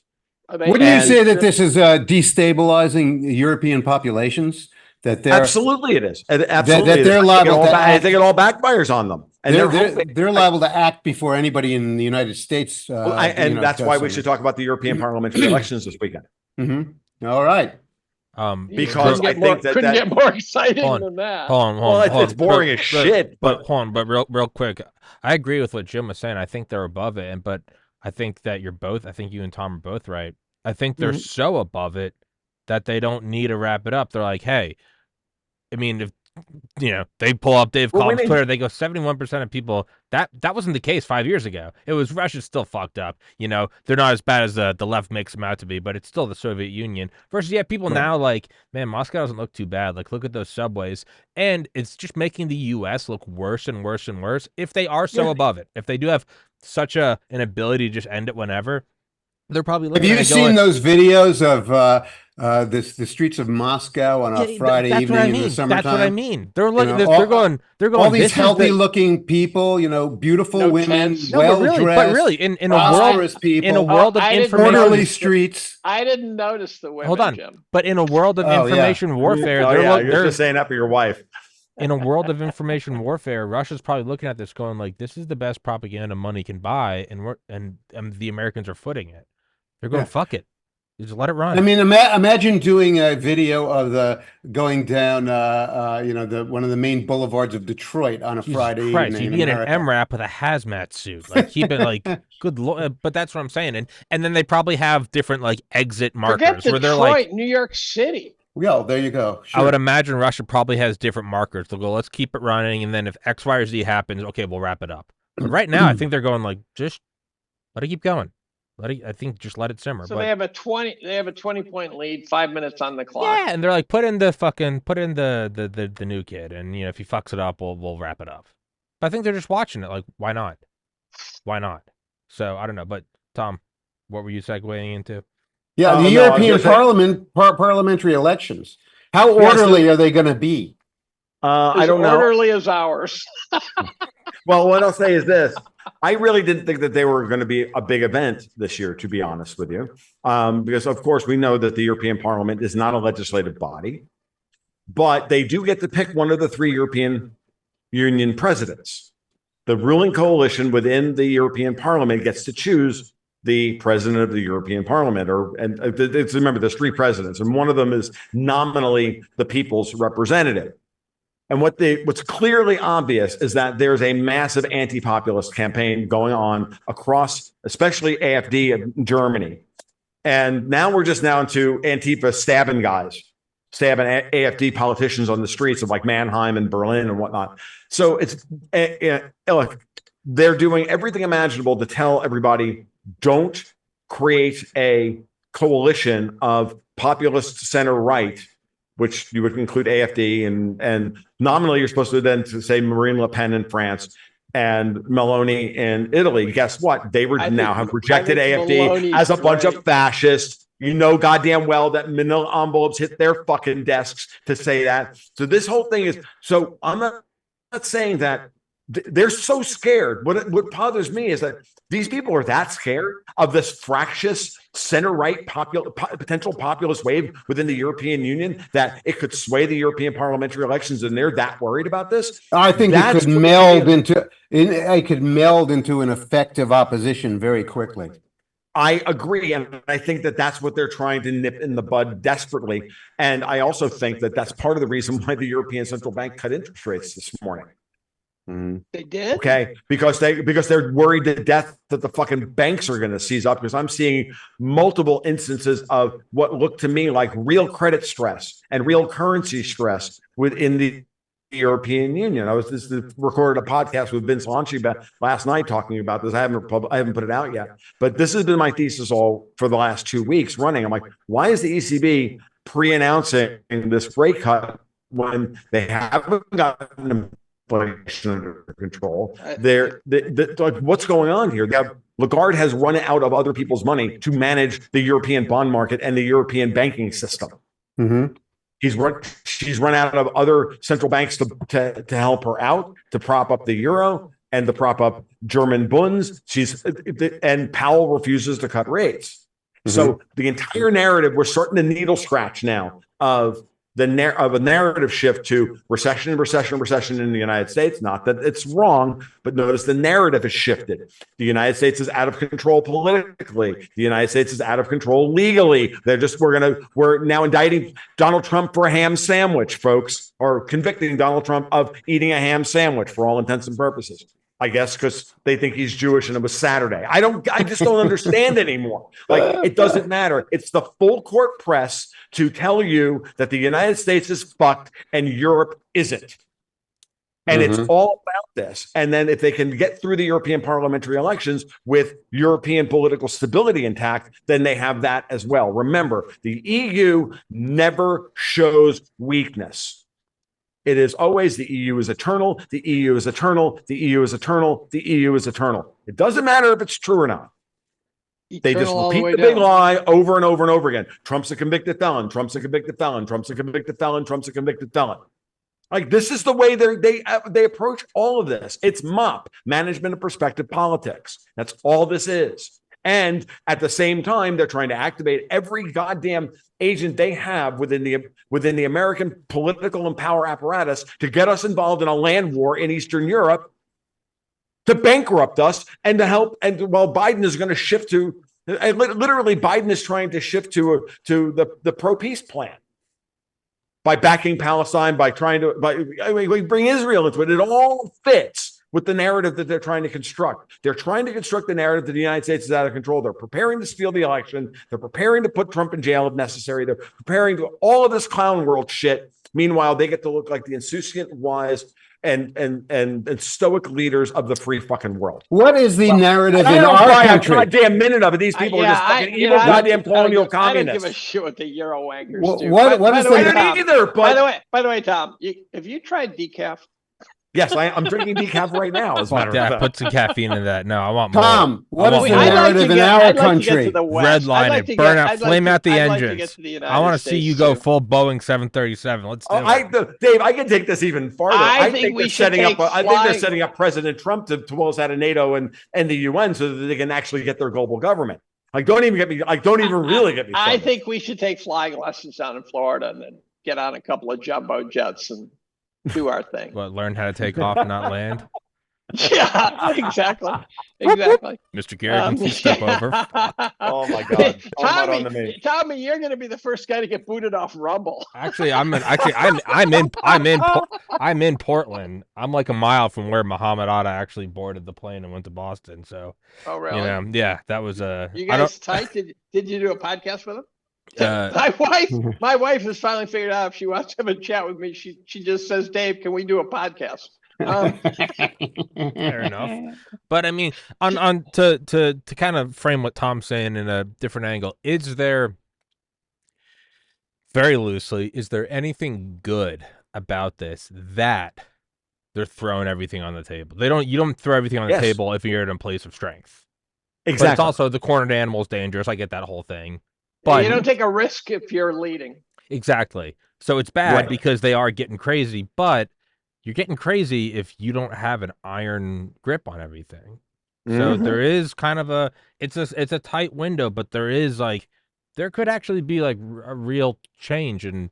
Wouldn't you say that this is destabilizing European populations? That absolutely it is. Absolutely, they're liable. I think it all backfires on them, and they're liable to act before anybody in the United States. That's why we should talk about the European parliamentary elections this weekend. Mm-hmm. All right. Because I think couldn't get more exciting than that. Hold on. It's boring as shit. But real quick, I agree with what Jim was saying. I think they're above it, but I think that I think you and Tom are both right. I think they're so above it that they don't need to wrap it up. They're like, hey, I mean, if they pull up Dave Collum's Twitter, they go 71% of people. That wasn't the case 5 years ago. It was Russia's still fucked up. They're not as bad as the left makes them out to be, but it's still the Soviet Union. Versus, people now like, man, Moscow doesn't look too bad. Like, look at those subways, and it's just making the U.S. look worse and worse and worse. If they are so above it, if they do have such an ability to just end it whenever, they're probably looking. Have you seen those videos of the streets of Moscow on a Friday evening in the summertime? That's what I mean. They're looking. They're going. All these healthy-looking people, beautiful women, well-dressed, but really, in a world of information, orderly streets. I didn't notice the women. Hold on, Jim. But in a world of information warfare, you're just saying that for your wife. In a world of information warfare, Russia's probably looking at this, going like, "This is the best propaganda money can buy," and the Americans are footing it. They're going, fuck it. Just let it run. I mean, imagine doing a video of going down, one of the main boulevards of Detroit on a Friday evening. You'd be in an MRAP with a hazmat suit, like keeping good lord. But that's what I'm saying, and then they probably have different exit markers. Forget where Detroit, they're like, New York City. Well, there you go. Sure. I would imagine Russia probably has different markers. They'll go, let's keep it running, and then if X, Y, or Z happens, okay, we'll wrap it up. But right now, I think they're going just let it keep going. I think just let it simmer. So they have a 20-point lead, 5 minutes on the clock. Yeah, and they're like, put in the new kid, and if he fucks it up, we'll wrap it up. But I think they're just watching it, like, why not? Why not? So I don't know. But Tom, what were you segueing into? Yeah, the European parliamentary elections. How orderly are they going to be? I don't know. Orderly as ours. Well, what I'll say is this. I really didn't think that they were going to be a big event this year, to be honest with you. Because, of course, we know that the European Parliament is not a legislative body, but they do get to pick one of the 3 European Union presidents. The ruling coalition within the European Parliament gets to choose the president of the European Parliament, remember, there's 3 presidents, and one of them is nominally the people's representative. And what's clearly obvious is that there's a massive anti-populist campaign going on across, especially AfD in Germany. And now we're just now into Antifa stabbing AfD politicians on the streets of Mannheim and Berlin and whatnot. So look, they're doing everything imaginable to tell everybody, don't create a coalition of populist center right, which you would include AfD, and nominally you're supposed to then say Marine Le Pen in France and Meloni in Italy. Guess what? They have rejected AfD as a bunch of fascists. Goddamn well that manila envelopes hit their fucking desks to say that. So this whole thing is, so I'm not saying that they're so scared. What bothers me is that these people are that scared of this fractious center-right potential populist wave within the European Union that it could sway the European parliamentary elections, and they're that worried about this. I think it could meld into an effective opposition very quickly. I agree, and I think that that's what they're trying to nip in the bud desperately. And I also think that that's part of the reason why the European Central Bank cut interest rates this morning. They did? Okay, because they're worried to death that the fucking banks are going to seize up, because I'm seeing multiple instances of what look to me like real credit stress and real currency stress within the European Union. I recorded a podcast with Vince Lanci last night talking about this. I haven't put it out yet, but this has been my thesis all for the last 2 weeks running. I'm like, why is the ECB pre-announcing this rate cut when they haven't gotten inflation under control? Like, what's going on here? Lagarde has run out of other people's money to manage the European bond market and the European banking system. She's run out of other central banks to help her out, to prop up the euro and to prop up German bunds. And Powell refuses to cut rates. So the entire narrative, we're starting to needle scratch now of a narrative shift to recession in the United States. Not that it's wrong, but notice the narrative has shifted. The United States is out of control politically. The United States is out of control legally. We're now indicting Donald Trump for a ham sandwich, folks, or convicting Donald Trump of eating a ham sandwich for all intents and purposes. I guess because they think he's Jewish and it was Saturday. I just don't understand anymore. Like, it doesn't matter. It's the full court press to tell you that the United States is fucked and Europe isn't. And it's all about this. And then if they can get through the European parliamentary elections with European political stability intact, then they have that as well. Remember, the EU never shows weakness. It is always the EU is eternal, the EU is eternal, the EU is eternal, the EU is eternal. It doesn't matter if it's true or not. They just repeat the big lie over and over and over again. Trump's a convicted felon, Trump's a convicted felon, Trump's a convicted felon, Trump's a convicted felon. Like, this is the way they approach all of this. It's MOP, management of perspective politics. That's all this is. And at the same time, they're trying to activate every goddamn agent they have within the American political and power apparatus to get us involved in a land war in Eastern Europe, to bankrupt us, and to help. And while Biden is going to shift to, literally, Biden is trying to shift to the pro-peace plan by backing Palestine, by trying to bring Israel into it. It all fits with the narrative that they're trying to construct. They're trying to construct the narrative that the United States is out of control. They're preparing to steal the election. They're preparing to put Trump in jail if necessary. They're preparing to all of this clown world shit. Meanwhile, they get to look like the insouciant, wise, and stoic leaders of the free fucking world. What is the narrative in our country? A goddamn minute of it. These people are just fucking evil, goddamn colonial communists. I don't give a shit what the Euro wankers do. By the way, Tom, have you tried decaf? Yes, I'm drinking decaf right now. Fuck that. Put some caffeine in that. No, I want more. Tom, what is the narrative in our country? Redline it, burn out, flame out the engines. I want to see you go full Boeing 737. Let's do it. Dave, I can take this even farther. I think they're setting up President Trump to pull us out of NATO and the UN so that they can actually get their global government. Like, don't even really get me started. I think we should take flying lessons down in Florida and then get on a couple of jumbo jets and do our thing. What, learn how to take off and not land? Yeah, exactly. Mr. Kerrigan, please step over. Oh my God, Tommy, you're going to be the first guy to get booted off Rumble. Actually, I'm in Portland. I'm like a mile from where Muhammad Atta actually boarded the plane and went to Boston. So, oh really? Yeah, that was You guys tight? Did you do a podcast with him? My wife has finally figured out if she wants to have a chat with me. She just says, "Dave, can we do a podcast?" Fair enough. But I mean, on to kind of frame what Tom's saying in a different angle, is there, very loosely, is there anything good about this that they're throwing everything on the table? You don't throw everything on the table if you're in a place of strength. Exactly. But it's also the cornered animal is dangerous. I get that whole thing. But you don't take a risk if you're leading. Exactly. So it's bad because they are getting crazy, but you're getting crazy if you don't have an iron grip on everything. So there is kind of it's a tight window, but there could actually be like a real change in,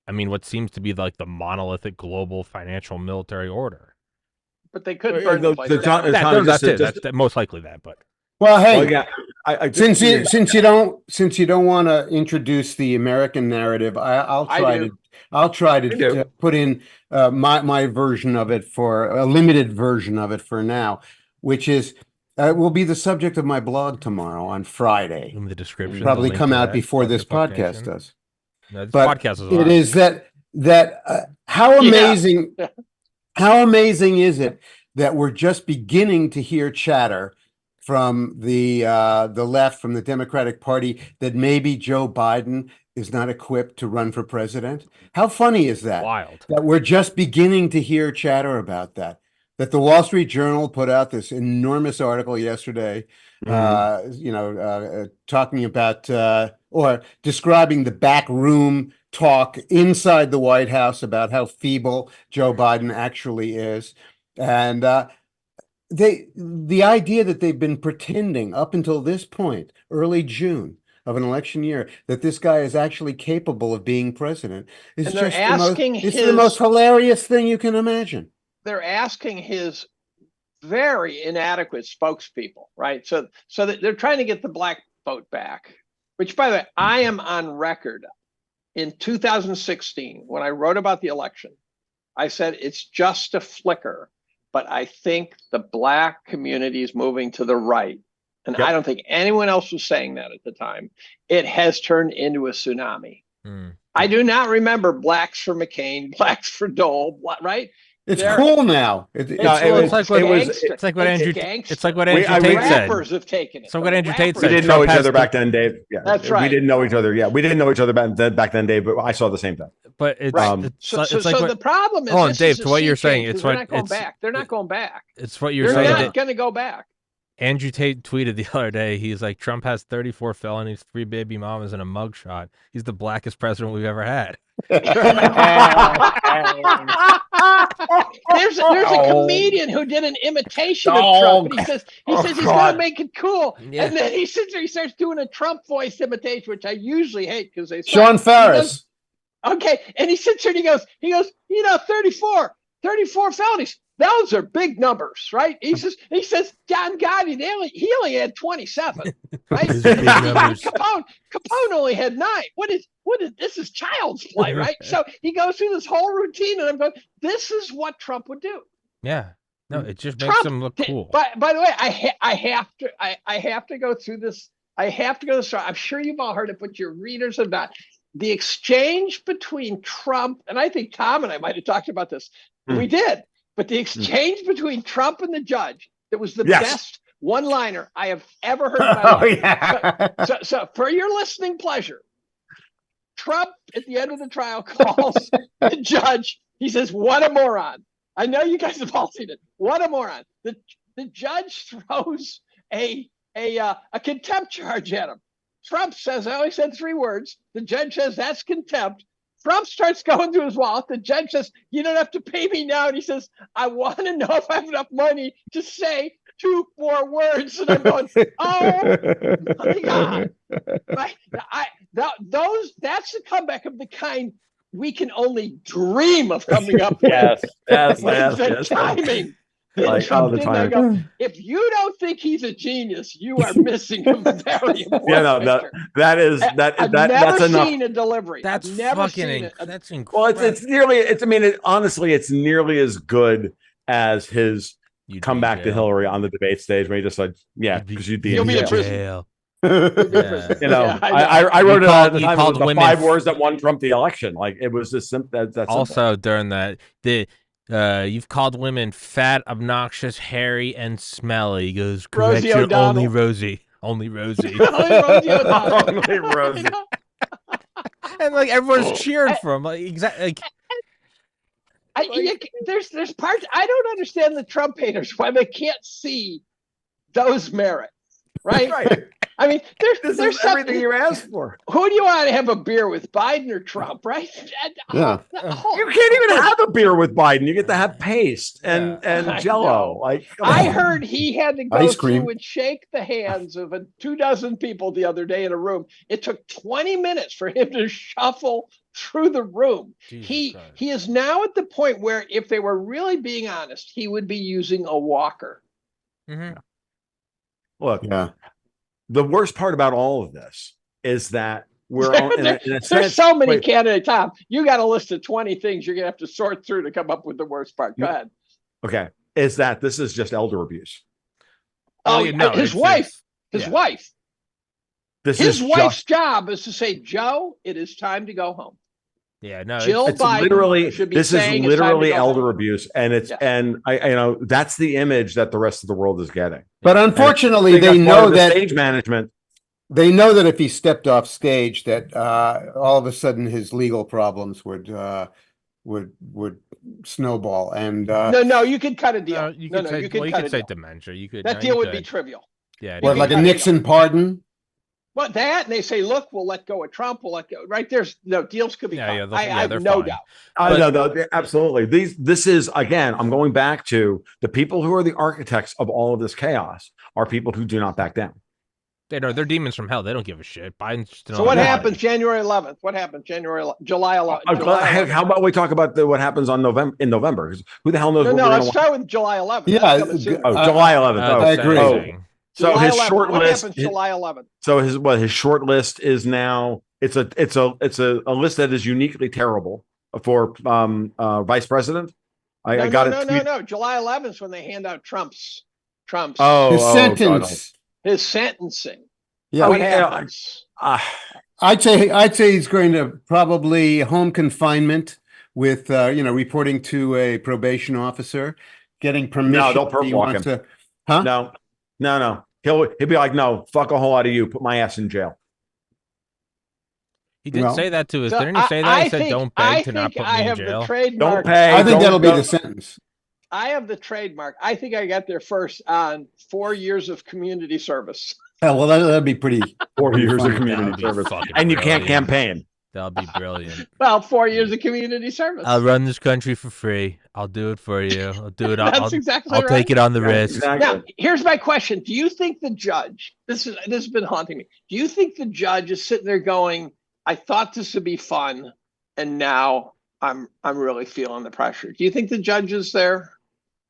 I mean, what seems to be like the monolithic global financial military order. But they could burn the place down. That's most likely that, but. Well, hey, yeah, since you don't want to introduce the American narrative, I'll try to put in my version of it, for a limited version of it for now, which is will be the subject of my blog tomorrow on Friday. In the description, probably come out before this podcast does. No, this but podcast is it is that how amazing how amazing is it that we're just beginning to hear chatter from the left, from the Democratic Party, that maybe Joe Biden is not equipped to run for president? How funny is that? Wild. That we're just beginning to hear chatter about that. That the Wall Street Journal put out this enormous article yesterday, talking about or describing the backroom talk inside the White House about how feeble Joe Biden actually is, and the idea that they've been pretending up until this point, early June of an election year, that this guy is actually capable of being president is just the most hilarious thing you can imagine. They're asking his very inadequate spokespeople, right? So that they're trying to get the black vote back, which, by the way, I am on record in 2016 when I wrote about the election. I said it's just a flicker, but I think the black community is moving to the right. And I don't think anyone else was saying that at the time. It has turned into a tsunami. I do not remember blacks for McCain, blacks for Dole, right? It's cool now. It's like what Andrew Tate said. Rappers have taken it. So what Andrew Tate said. We didn't know each other back then, Dave. Yeah, that's right. We didn't know each other. Yeah, we didn't know each other back then, Dave. But I saw the same thing. But it's right. So the problem is, hold on, Dave. To what you're saying, it's what they're not going back. They're not going back. It's what you're saying. They're not going to go back. Andrew Tate tweeted the other day. He's like, Trump has 34 felonies, 3 baby mamas, and a mugshot. He's the blackest president we've ever had. There's a comedian who did an imitation of Trump, and he says he's gonna make it cool, and then he sits there, he starts doing a Trump voice imitation, which I usually hate because they Sean Ferris. Okay, and he sits there and he goes, 34 felonies. Those are big numbers, right? He says, John Gotti, he only had 27, right? Capone only had 9. What is this is child's play, right? So he goes through this whole routine, and I'm going, this is what Trump would do. Yeah, no, it just makes him look cool. By the way, I have to go through this. I have to go through this. I'm sure you've all heard it, but your readers have not. The exchange between Trump, and I think Tom and I might have talked about this. We did. But the exchange between Trump and the judge, that was the best one-liner I have ever heard in my life. Yeah. So for your listening pleasure, Trump at the end of the trial calls the judge. He says, "What a moron." I know you guys have all seen it. What a moron. The judge throws a contempt charge at him. Trump says, I only said 3 words. The judge says, that's contempt. Trump starts going through his wallet. The judge says, you don't have to pay me now. And he says, I want to know if I have enough money to say 2 more words. And I'm going, oh my God. Right? That's the comeback of the kind we can only dream of coming up with. Yes. The timing. Like all the time. Go, if you don't think he's a genius, you are missing a very important that's enough. Seen a delivery. That's fucking that's incredible. Well, it's nearly. Honestly, it's nearly as good as his comeback to Hillary on the debate stage, where he just said, "Yeah, because you'll be in jail." I wrote it out at the time. It was the 5 words that won Trump the election. Like it was just simple. That's also simple. During that you've called women fat, obnoxious, hairy, and smelly. He goes, correct, you're only Rosie. Only Rosie. Only Rosie. And like everyone's cheering for him. Like exactly. There's parts I don't understand the Trump haters why they can't see those merits, right? I mean, This there's is everything you asked for. Who do you want to have a beer with, Biden or Trump, right? Yeah. You can't even have a beer with Biden. You get to have paste and I Jello. know. Like, come I on. heard he had to go Ice cream. through and shake the hands of 24 people the other day in a room. It took 20 minutes for him to shuffle through the room. He is now at the point where, if they were really being honest, he would be using a walker. Mm-hmm. Look, Yeah. the worst part about all of this is that we're in a There's sense, so many wait, candidates. Tom, you got a list of 20 things you're gonna have to sort through to come up with the worst part. Go ahead. okay, is that this is just elder abuse. Oh, yeah, no, his it's- wife. yeah. His wife's job is to say, Joe, it is time to go home. Yeah, no, Jill It's Biden literally should be this is saying it's time to literally go elder home. abuse, and it's Yeah. and I that's the image that the rest of the world is getting. But And unfortunately, I think they that's part know of the that stage management. they know that if he stepped off stage, that all of a sudden his legal problems would snowball. And No, you could cut a deal. No, you could say, you could well, you cut could a say deal. dementia. You could That no, deal you would be could. trivial. Yeah, what, you like a cut a deal. Nixon pardon? Well, that, and they say, look, we'll let go of Trump. We'll let go. Right there's no deals could be Yeah, cut. yeah, I have they're no fine. doubt. No, absolutely. This is, again, I'm going back to the people who are the architects of all of this chaos are people who do not back down. They're demons from hell. They don't give a shit. Biden's still So what happens January 11th? What happens July 11th? How about we talk about what happens in November? 'Cause who the hell knows? No, what we're let's gonna start with July 11th. Yeah, That's coming soon. July 11th. I agree. So July his 11th. short What list. happens July 11th? So his short list is now it's a list that is uniquely terrible for vice president. I got it. No. July 11th is when they hand out Trump's His sentence. his sentencing. Yeah. What happens? I'd say he's going to probably home confinement with reporting to a probation officer, getting permission. No, they'll perp if he walk wants him. to. Huh? No. He'll be like, no, fuck a whole lot of you. Put my ass in jail. He did Well, say that to us. So Didn't he say that? He said, think- "Don't I beg to not think put me in have jail." the trademark. Don't pay. I think don't that'll be go- the sentence. I have the trademark. I think I got there first on 4 years of community service. Oh, well, that'd be pretty. 4 years of funny. That community would be service, fucking and you can't brilliant. campaign. That'll be brilliant. Well, 4 years of community service. I'll run this country for free. I'll do it for you. I'll do it. That's I'll exactly I'll right. take it on the Yeah, wrist. exactly. Now, here's my question. Do you think the judge, this has been haunting me. Do you think the judge is sitting there going, I thought this would be fun, and now I'm really feeling the pressure? Do you think the judge is there?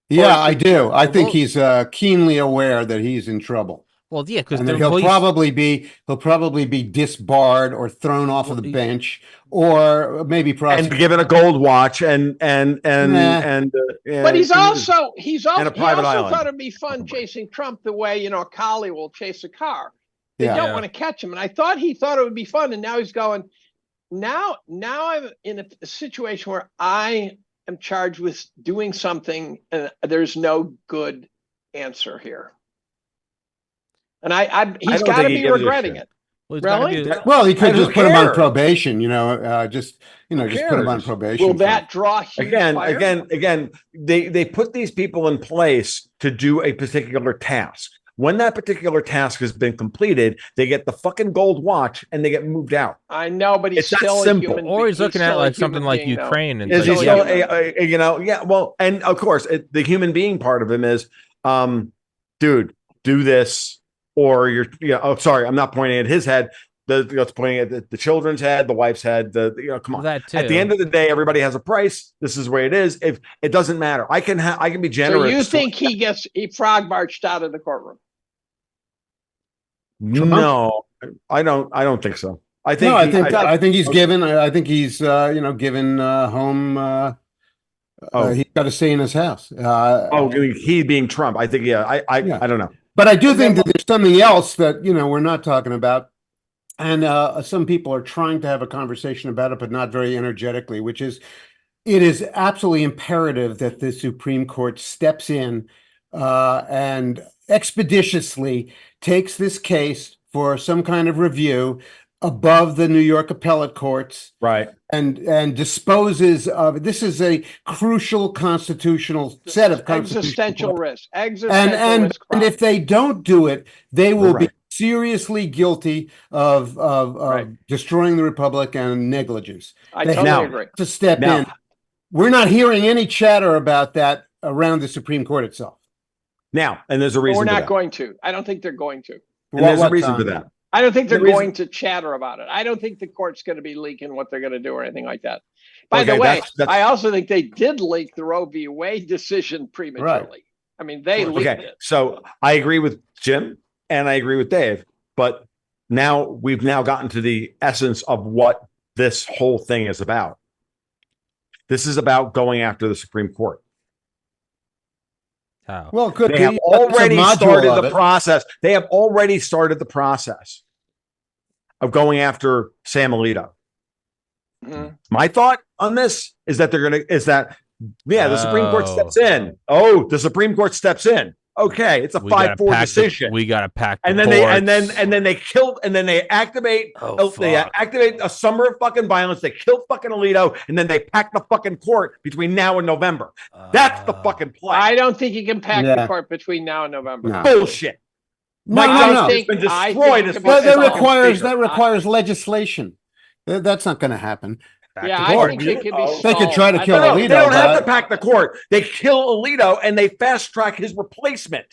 Yeah, I do. I think Well- he's keenly aware that he's in trouble. Well, yeah, because And the that he'll police. probably be disbarred or thrown off of the bench, or maybe And prosecuted. given a gold watch and But he's also he And a private also island. thought it'd be fun chasing Trump the way a collie will chase a car. They Yeah. don't Yeah. want to catch him, and I thought he thought it would be fun, and now he's going. Now I'm in a situation where I am charged with doing something, and there's no good answer here. And he's don't got to think he be gives a regretting shit. it. Well, he's gotta Really? do- Well, he could And who just put him on cares? probation, just put him on cares? probation. Will for- that draw huge fire? Again, they put these people in place to do a particular task. When that particular task has been completed, they get the fucking gold watch and they get moved out. I know, but he's It's that still a simple. human. Or he's looking at still a like something human like being, though. Ukraine and Is So he yeah. still yeah, well, and of course the human being part of him is dude, do this or sorry, I'm not pointing at his head. It's pointing at the children's head, the wife's head, come on. that too. At the end of the day, everybody has a price. This is the way it is. If it doesn't matter, I can be So generous. you think he frog marched out of the courtroom? No, I don't think so. I think No, I think he's okay. given. I think he's given home. He's got to stay in his house. He being Trump. I think Yeah. I don't know. But I do think that there's something else that we're not talking about, and some people are trying to have a conversation about it, but not very energetically. Which is, it is absolutely imperative that the Supreme Court steps in and expeditiously takes this case for some kind of review above the New York appellate courts, Right. and disposes of. This is a crucial constitutional set of Existential constitutional risk. Existential and risk. if they don't do it, they will be Right. seriously guilty of Right. destroying the republic and negligence. I They totally Now- agree. to step Now- in. We're not hearing any chatter about that around the Supreme Court itself. Now, and there's a But reason we're for not that. going to. I don't think they're going to. And there's a What, reason for Tom? that. I don't think they're The reason- going to chatter about it. I don't think the court's going to be leaking what they're going to do or anything like that. By the Okay, way, that's- I also think they did leak the Roe v. Wade decision prematurely. I mean, they leaked Okay, it. so I agree with Jim and I agree with Dave, but now we've now gotten to the essence of what this whole thing is about. This is about going after the Supreme Court. How? Well, it could They be. have That's a already module started of the it. process. They have already started the process of going after Sam Alito. Mhm. My thought on this is that the Supreme Court Oh. steps in. Oh, the Supreme Court steps in. Okay, it's a We gotta 5-4 pack decision. we got to pack. and the then courts. they activate Oh, they fuck. activate a summer of fucking violence. They kill fucking Alito, and then they pack the fucking court between now and November. That's the fucking play. I don't think you can pack the Yeah. court between now and November. No. Bullshit. Mike No, I no, Johnson no. has been I think destroyed it as could fucking be- That It's requires speaker. legislation. That's not going to happen. Back Yeah, to I court. think they could be Oh. They could stalled. try to I kill don't know. They Alito, don't have but- to pack the court. They kill Alito and they fast track his replacement.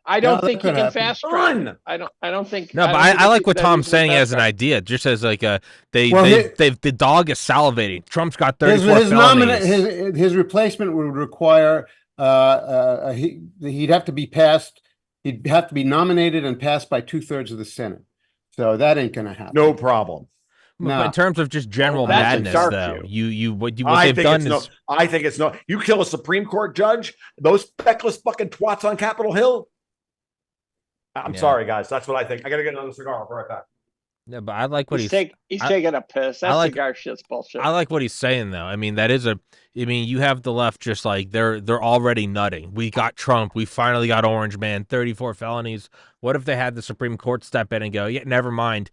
I don't No, that think you could can happen. fast track. Done. I don't think. No, but don't think I like it's what that Tom's easily saying fast as an tracked. idea, just as like a Well, the dog is salivating. Trump's got 34 His felonies. his replacement would require he'd have to be passed. He'd have to be nominated and passed by 2/3 of the Senate. So that ain't going to happen. No problem. But No. in terms of just general Well, that's a madness, dark though, view. what I they've think done it's is no. I think it's no. You kill a Supreme Court judge, those feckless fucking twats on Capitol Hill. I'm Yeah. sorry, guys. That's what I think. I gotta get another cigar. I'll be right back. yeah, but I like what He's he's I- taking a piss. That like- cigar shit's bullshit. I like what he's saying though. I mean, you have the left just like they're already nutting. We got Trump. We finally got Orange Man. 34 felonies. What if they had the Supreme Court step in and go, yeah, never mind.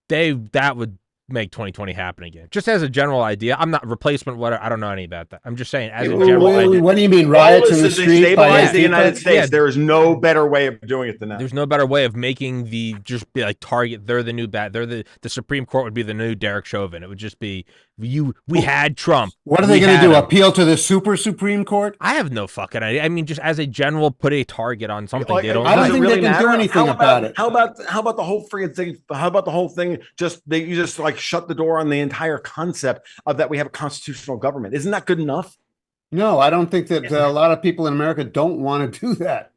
That would make 2020 happen again. Just as a general idea. I'm not replacement. What I don't know any about that. I'm just saying as a general idea. What do you mean, riots in the Lawless is street? by stabilize the Antifa? United States. Yeah. There is no better way of doing it than that. There's no better way of making just be like target. They're the new bad. They're the Supreme Court would be the new Derek Chauvin. It would just be we had Trump. What are they We going to had do? him. Appeal to the Supreme Court? I have no fucking idea. I mean, just as a general, put a target on something. Like, They don't. I don't does it think they can do matter? anything about it. How about the whole freaking thing? How about the whole thing? You just like shut the door on the entire concept of that we have a constitutional government. Isn't that good enough? No, I don't think that a lot of people in America don't want to do that.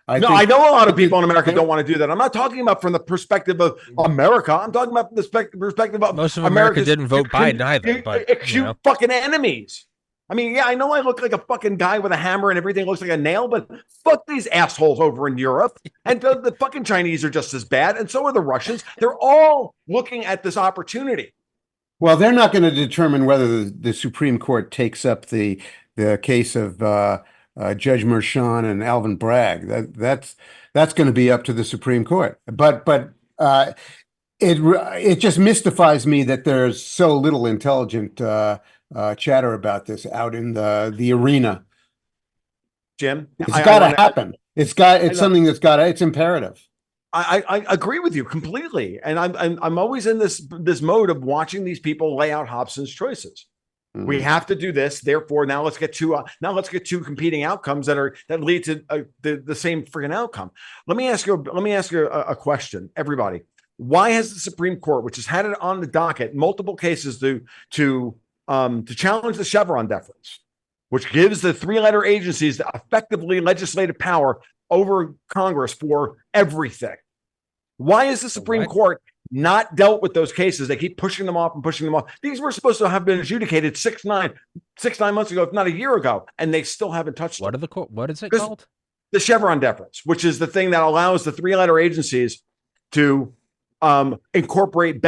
I think- know a lot of people in America don't want to do that. I'm not talking about from the perspective of America. I'm talking about from the perspective of Most of America America's- didn't vote Biden either. you- But you fucking enemies. I mean, yeah, I know I look like a fucking guy with a hammer and everything looks like a nail, but fuck these assholes over in Europe. And the fucking Chinese are just as bad, and so are the Russians. They're all looking at this opportunity. Well, they're not going to determine whether the Supreme Court takes up the case of Judge Merchan and Alvin Bragg. That's going to be up to the Supreme Court. But it just mystifies me that there's so little intelligent chatter about this out in the arena. Jim, It's I got to wanna- happen. It's something that's got to. It's imperative. I agree with you completely, and I'm always in this mode of watching these people lay out Hobson's choices. We have to do this. Therefore, now let's get two competing outcomes that lead to the same freaking outcome. Let me ask you a question, everybody. Why has the Supreme Court, which has had it on the docket, multiple cases to challenge the Chevron deference, which gives the three-letter agencies the effectively legislative power over Congress for everything? Why is the Supreme Court not dealt with those cases? They keep pushing them off and pushing them off. These were supposed to have been adjudicated 6-9 months ago, if not a year ago, and they still haven't touched them. What is it Because- called? The Chevron deference, which is the thing that allows the three-letter agencies to incorporate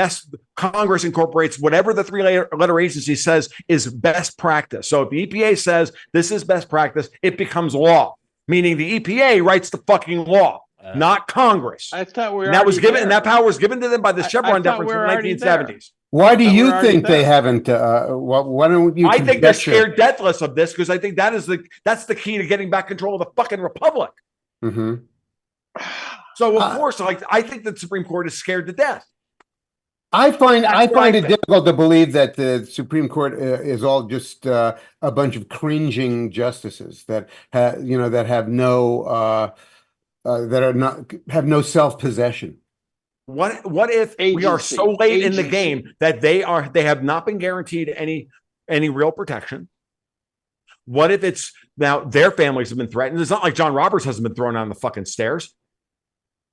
Congress incorporates whatever the three-letter agency says is best practice. So if the EPA says this is best practice, it becomes law, meaning the EPA writes the fucking law, not Congress. I thought we were. And that was already given, and there. that power was given to them by the I Chevron thought deference we in were the already 1970s. Why do But you we're already think they there. haven't? Why don't you? I think they're conjecture? scared deathless of this because I think that's the key to getting back control of the fucking republic. Mhm. So of course, like I think the Supreme Court is scared to death. I find it think. difficult to believe that the Supreme Court is all just a bunch of cringing justices that that have no have no self-possession. What if we are so late in the game that they have not been guaranteed any real protection? What if it's now their families have been threatened? It's not like John Roberts hasn't been thrown down the fucking stairs.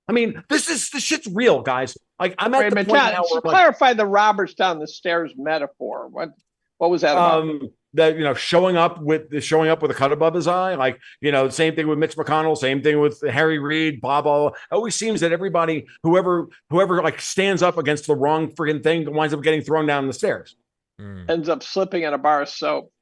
I mean, this shit's real, guys. Like I'm at the point now where clarify the Roberts down the stairs metaphor. What was that about? That showing up with a cut above his eye, like same thing with Mitch McConnell, same thing with Harry Reid, blah blah. It always seems that everybody, whoever like stands up against the wrong friggin' thing, winds up getting thrown down the stairs. Ends up slipping in a bar of soap.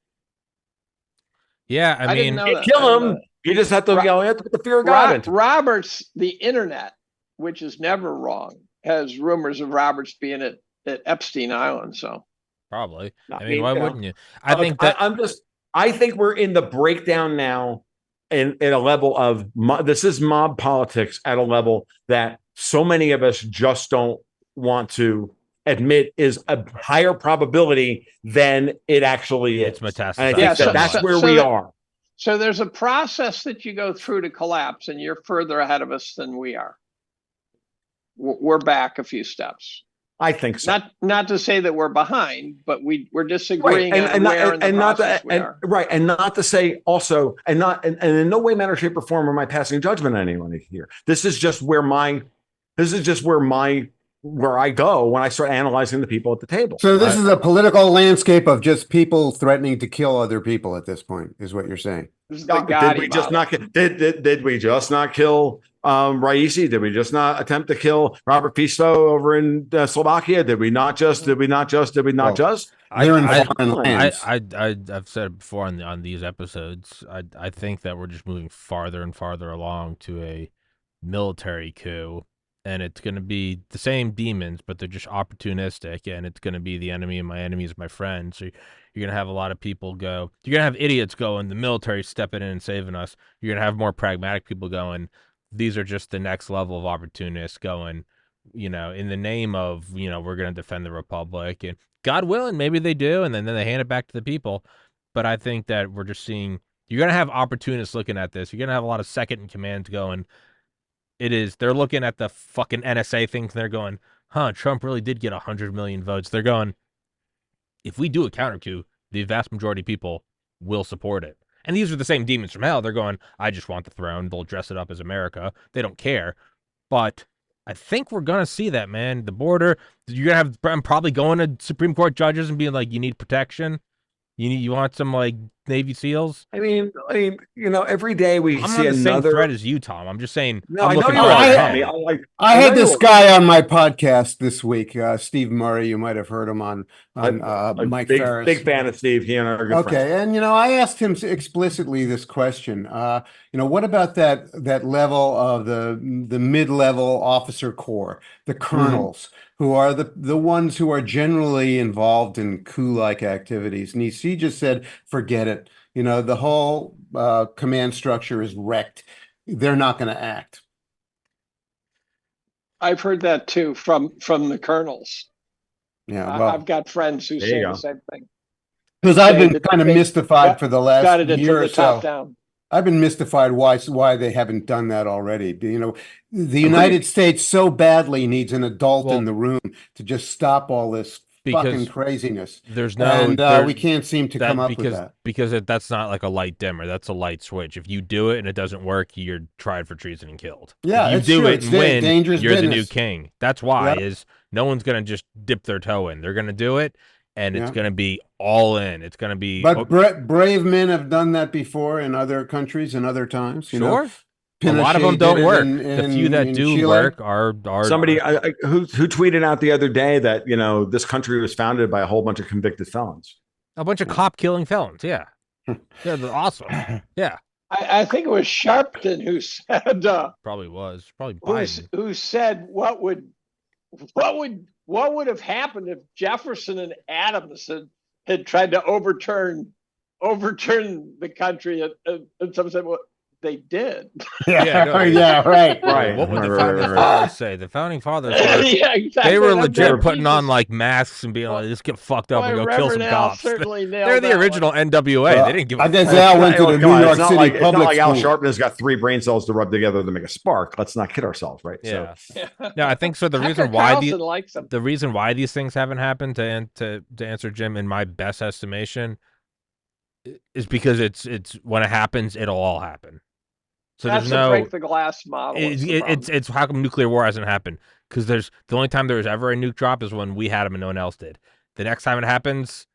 Yeah, I mean, you kill him. You just have to, you have to put the fear of God into Roberts. The internet, which is never wrong, has rumors of Roberts being at Epstein Island. So probably. I mean, why wouldn't you? I think we're in the breakdown now, in a level of this is mob politics at a level that so many of us just don't want to admit is a higher probability than it actually is. It's metastasized. And I think that's where we are. So there's a process that you go through to collapse, and you're further ahead of us than we are. We're back a few steps. I think so. Not to say that we're behind, but we're disagreeing on where in the process we are. Right, and not to say also, and in no way, manner, shape, or form am I passing judgment on anyone here. This is just where where I go when I start analyzing the people at the table. So this is a political landscape of just people threatening to kill other people at this point, is what you're saying. Did we just not kill Raisi? Did we just not attempt to kill Robert Fico over in Slovakia? Did we not just? They're in foreign lands. I've said it before on these episodes. I think that we're just moving farther and farther along to a military coup. And it's going to be the same demons, but they're just opportunistic. And it's going to be the enemy of my enemy is my friend. So you're going to have a lot of people go. You're going to have idiots going, the military stepping in and saving us. You're going to have more pragmatic people going, these are just the next level of opportunists going, in the name of, we're going to defend the republic. And God willing, maybe they do. And then they hand it back to the people. But I think that we're just seeing, you're going to have opportunists looking at this. You're going to have a lot of second in commands going, they're looking at the fucking NSA thing. They're going, Trump really did get 100 million votes. They're going, if we do a counter coup, the vast majority of people will support it. And these are the same demons from hell. They're going, I just want the throne. They'll dress it up as America. They don't care. But I think we're going to see that, man. The border, you're going to have, I'm probably going to Supreme Court judges and being like, you need protection. You want some like Navy SEALs? I mean, every day we see the another same threat as you, Tom. I'm just saying. No, I know you are. I had this guy on my podcast this week, Steve Murray. You might have heard him on Mike Ferris. Big fan of Steve. He and I are good friends. And I asked him explicitly this question. What about that level of the mid-level officer corps, the colonels, who are the ones who are generally involved in coup-like activities? And he just said, forget it. The whole command structure is wrecked. They're not going to act. I've heard that too from the colonels. Yeah, well, I've got friends who say the same thing. Because I've been kind of mystified for the last year or so. I've been mystified why they haven't done that already. The United States so badly needs an adult in the room to just stop all this fucking craziness. There's no, we can't seem to come up with that. Because that's not like a light dimmer. That's a light switch. If you do it and it doesn't work, you're tried for treason and killed. Yeah, if you do it and win, dangerous you're business. the new king. That's why is no one's going to just dip their toe in. They're going to do it. And it's going to be all in. It's going to be. But brave men have done that before in other countries and other times. Sure. A lot of them don't work. The few that do Chile. work are somebody who tweeted out the other day that this country was founded by a whole bunch of convicted felons. A bunch of cop killing felons. Yeah. Yeah, they're awesome. Yeah. I think it was Sharpton who said. Probably Biden. Who said what would have happened if Jefferson and Adams had tried to overturn the country? And some said, well, they did. Yeah, no, yeah, right. Right. What would the Right, founding right. fathers say? The founding fathers were, Yeah, exactly. they were I'm legit glad putting on Jesus- like masks and being like, "Let's get fucked up Boy, and go kill some Reverend Al cops." certainly nailed They're the that one. original NWA. They didn't give a I guess fuck. Al went to the Come New on, York it's not City like, it's not public like Al school. Sharpton has got 3 brain cells to rub together to make a spark. Let's not kid ourselves, right? Yeah. So, No, I think so. The Tucker reason why Carlson likes them. the reason why these things haven't happened, to answer Jim, in my best estimation, is because it's when it happens, it'll all happen. So That's there's the no break the glass model. is the problem. it's how come nuclear war hasn't happened? Because there's the only time there was ever a nuke drop is when we had them and no one else did. The next time it happens,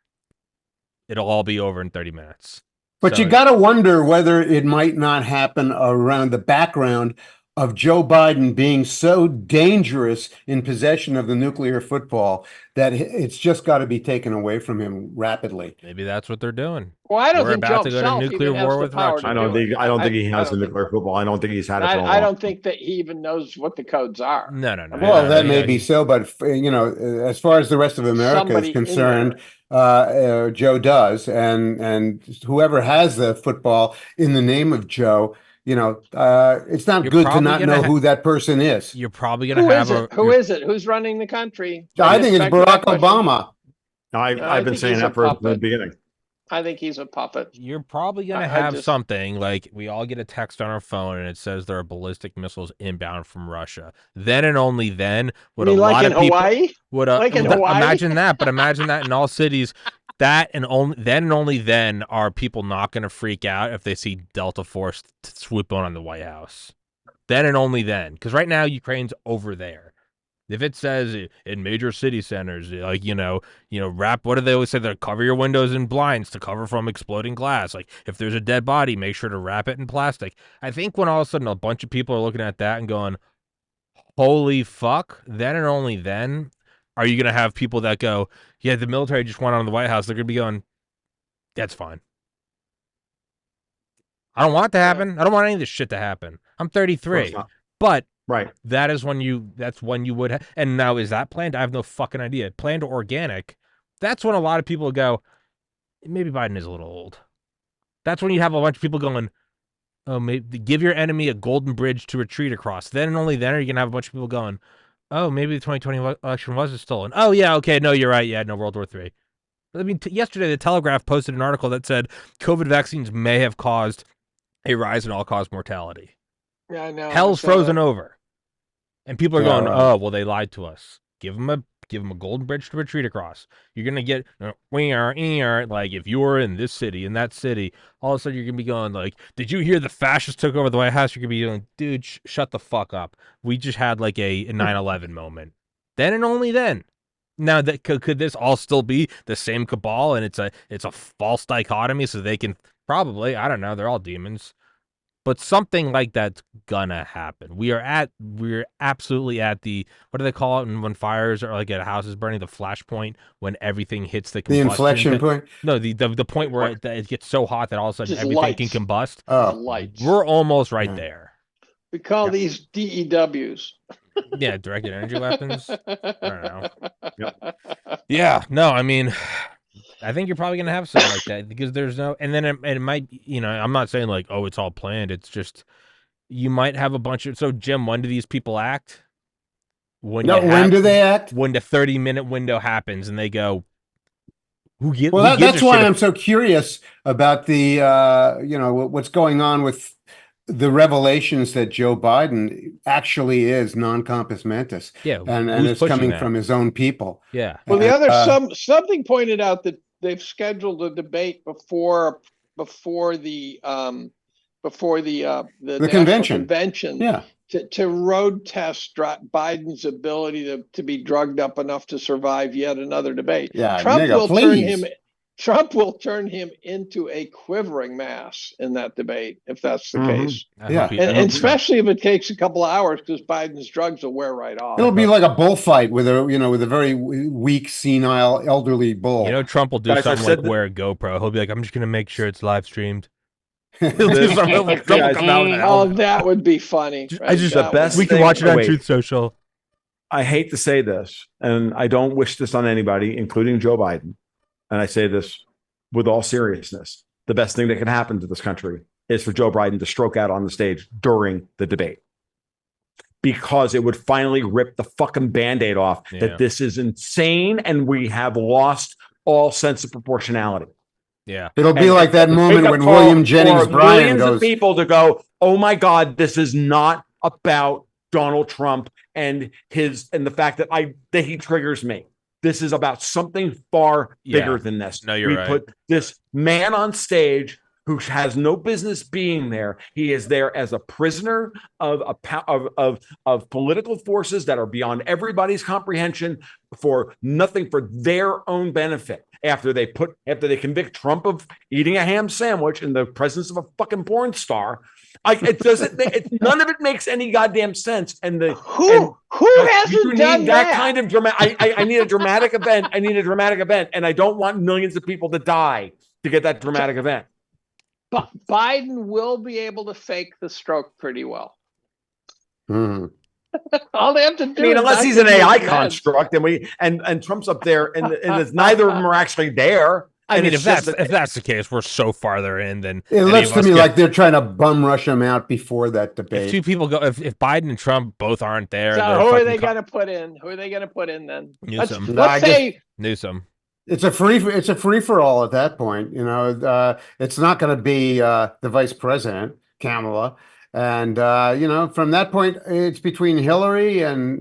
it'll all be over in 30 minutes. But So- you got to wonder whether it might not happen around the background of Joe Biden being so dangerous in possession of the nuclear football that it's just got to be taken away from him rapidly. Maybe that's what they're doing. Well, I don't We're think about Joe to go to himself nuclear even has war the with power Russia. to I don't do think it. I don't think he has don't the think- nuclear football. I don't think he's had it for a long I don't think that he even knows what the codes are. No. Well, that may Yeah, be so, but as far as the rest of America Somebody is in concerned, Joe does, and whoever has the football in the name of Joe, it's not You're good to probably not gonna know ha- who that person is. You're probably gonna Who have is it? Who is it? Who's running the country? I think it's Back to that Barack question. Obama. I've been think saying he's that a from the puppet. beginning. I think he's a puppet. You're probably gonna I have just- something like we all get a text on our phone and it says there are ballistic missiles inbound from Russia. Then and only then would I mean, a like lot in of people Hawaii? would Like in Hawaii? imagine that, but imagine that in all cities. That and only then are people not going to freak out if they see Delta Force swoop on the White House. Then and only then, because right now Ukraine's over there. If it says in major city centers, like wrap. What do they always say? They cover your windows in blinds to cover from exploding glass. Like if there's a dead body, make sure to wrap it in plastic. I think when all of a sudden a bunch of people are looking at that and going, "Holy fuck!" Then and only then are you going to have people that go, "Yeah, the military just went on the White House." They're going to be going, "That's fine." I don't want it to happen. I don't want any of this shit to happen. I'm 33, but Right. that's when you would and now is that planned? I have no fucking idea. Planned or organic, that's when a lot of people go, maybe Biden is a little old. That's when you have a bunch of people going, oh, maybe give your enemy a golden bridge to retreat across. Then and only then are you gonna have a bunch of people going, oh, maybe the 2020 election was stolen. Oh yeah, okay, no, you're right. Yeah, no, World War III. I mean, yesterday the Telegraph posted an article that said COVID vaccines may have caused a rise in all-cause mortality. Yeah, I know. Hell's So, frozen over. And people are Yeah, going, right. oh, well, they lied to us. Give them a golden bridge to retreat across. You're going to get, like, if you were in this city, in that city, all of a sudden you're going to be going, like, did you hear the fascists took over the White House? You're going to be going, dude, shut the fuck up. We just had, like, a 9/11 moment. Then and only then. Now, that could this all still be the same cabal, and it's a false dichotomy, so they can probably, I don't know, they're all demons. But something like that's gonna happen. We're absolutely at the, what do they call it when fires are like at a house is burning, the flash point when everything hits the The inflection point. No, the point where it gets so hot that all of a sudden Just everything lights. can combust. Oh, Lights. We're almost right Yeah. there. We call these DEWs. Yeah, directed energy weapons. I don't know. Yeah, no, I mean, I think you're probably gonna have something like that because there's no, and then it might, I'm not saying like, oh, it's all planned. It's just you might have a bunch of. So, Jim, when do these people act? When do they act? When the 30-minute window happens and they go, That's why I'm so curious about the what's going on with the revelations that Joe Biden actually is non-compos mentis. Yeah, and who's it's pushing coming that? from his own people. Yeah. Well, the And, other something pointed out that they've scheduled a debate before the national convention Yeah. to road test Biden's ability to be drugged up enough to survive yet another debate. Yeah, Trump nigga, will please. Trump will turn him into a quivering mass in that debate if that's the case, I hope and especially if it takes a couple of hours because Biden's drugs will wear right off. It'll be like a bullfight with a very weak, senile, elderly bull. Trump will do Guys, I've something said like that- wear a GoPro. He'll be like, I'm just gonna make sure it's live streamed. This- Trump will come out with a Oh, helmet. that would be funny. I just That the best would- We can thing- watch it on wait. Truth Social. I hate to say this, and I don't wish this on anybody, including Joe Biden. And I say this with all seriousness. The best thing that can happen to this country is for Joe Biden to stroke out on the stage during the debate, because it would finally rip the fucking Band-Aid off that this is insane and we have lost all sense of proportionality. Yeah. It'll be like that moment when William Jennings Bryan millions goes, of people to go, oh my God, this is not about Donald Trump and the fact that he triggers me. This is about something far bigger than this. No, you're right. Put this man on stage who has no business being there. He is there as a prisoner of political forces that are beyond everybody's comprehension for nothing, for their own benefit. After they convict Trump of eating a ham sandwich in the presence of a fucking porn star. None of it makes any goddamn sense. And who hasn't done that kind of dramatic? I need a dramatic event. I need a dramatic event, and I don't want millions of people to die to get that dramatic event. But Biden will be able to fake the stroke pretty well. All they have to do, unless he's an AI construct, and Trump's up there, and neither of them are actually there. I mean, if that's the case, we're so farther in than it looks to me like they're trying to bum rush him out before that debate. If two people go, if Biden and Trump both aren't there, so who are they going to put in? Who are they going to put in then? Newsom. Let's say Newsom. It's a free for all at that point. It's not going to be the vice president, Kamala. And from that point, it's between Hillary and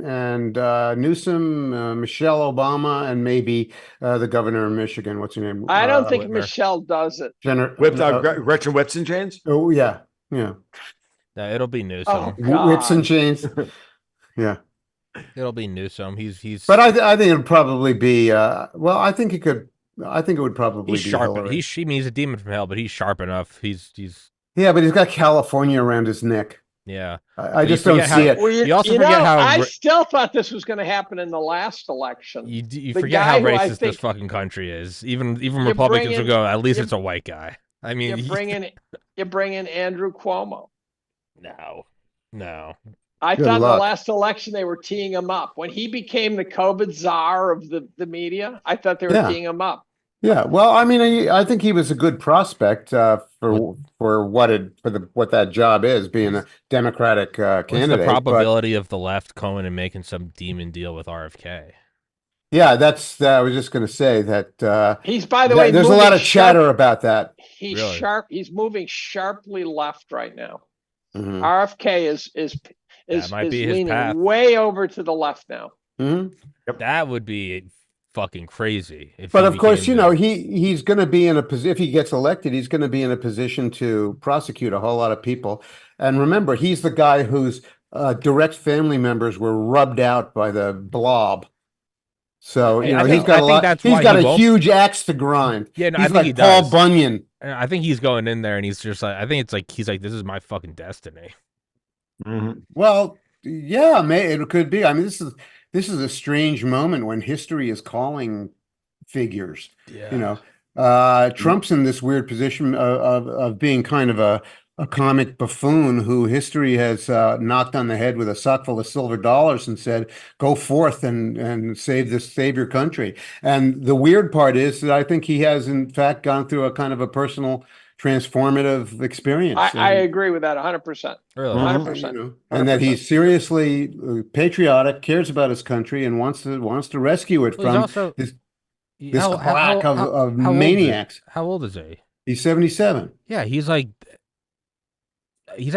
Newsom, Michelle Obama, and maybe the governor of Michigan. What's her name? I don't think Michelle does it. Gretchen Whitson James. Oh yeah. No, it'll be Newsom. Whitson James. Yeah. It'll be Newsom. He's. But I think it'd probably be. I think it could. I think it would probably be sharp. Hillary. He's a demon from hell, but he's sharp enough. He's. Yeah, but he's got California around his neck. Yeah, I just don't see it. Well, you also forget how. I still thought this was going to happen in the last election. You forget how racist this fucking country is. Even Republicans will go, at least it's a white guy. I mean, you bring in Andrew Cuomo. No. I thought the last election they were teeing him up. When he became the COVID czar of the media, I thought they were teeing him up. Yeah, well, I mean, I think he was a good prospect for what that job is, being a Democratic candidate. What's the probability of the left going and making some demon deal with RFK? Yeah, I was just going to say that. He's, by the way, there's a lot of chatter about that. He's sharp. He's moving sharply left right now. Mm-hmm. RFK is leaning way over to the left now. Mm-hmm. Yep. That would be fucking crazy. But of course, he's going to be in a position, if he gets elected, he's going to be in a position to prosecute a whole lot of people. And remember, he's the guy whose direct family members were rubbed out by the blob. So, he's got a huge axe to grind. Yeah, no, he's like Paul Bunyan. I think he's going in there and he's just like, I think it's like, he's like, this is my fucking destiny. Mm-hmm. Well, yeah, it could be. I mean, this is a strange moment when history is calling figures. Yeah. Trump's in this weird position of being kind of a comic buffoon who history has knocked on the head with a sock full of silver dollars and said, go forth and save your country. And the weird part is that I think he has in fact gone through a kind of a personal transformative experience. I agree with that 100%. Really? 100%. And that he's seriously patriotic, cares about his country, and wants to rescue it from this clack of maniacs. How old is he? He's 77. Yeah, he's at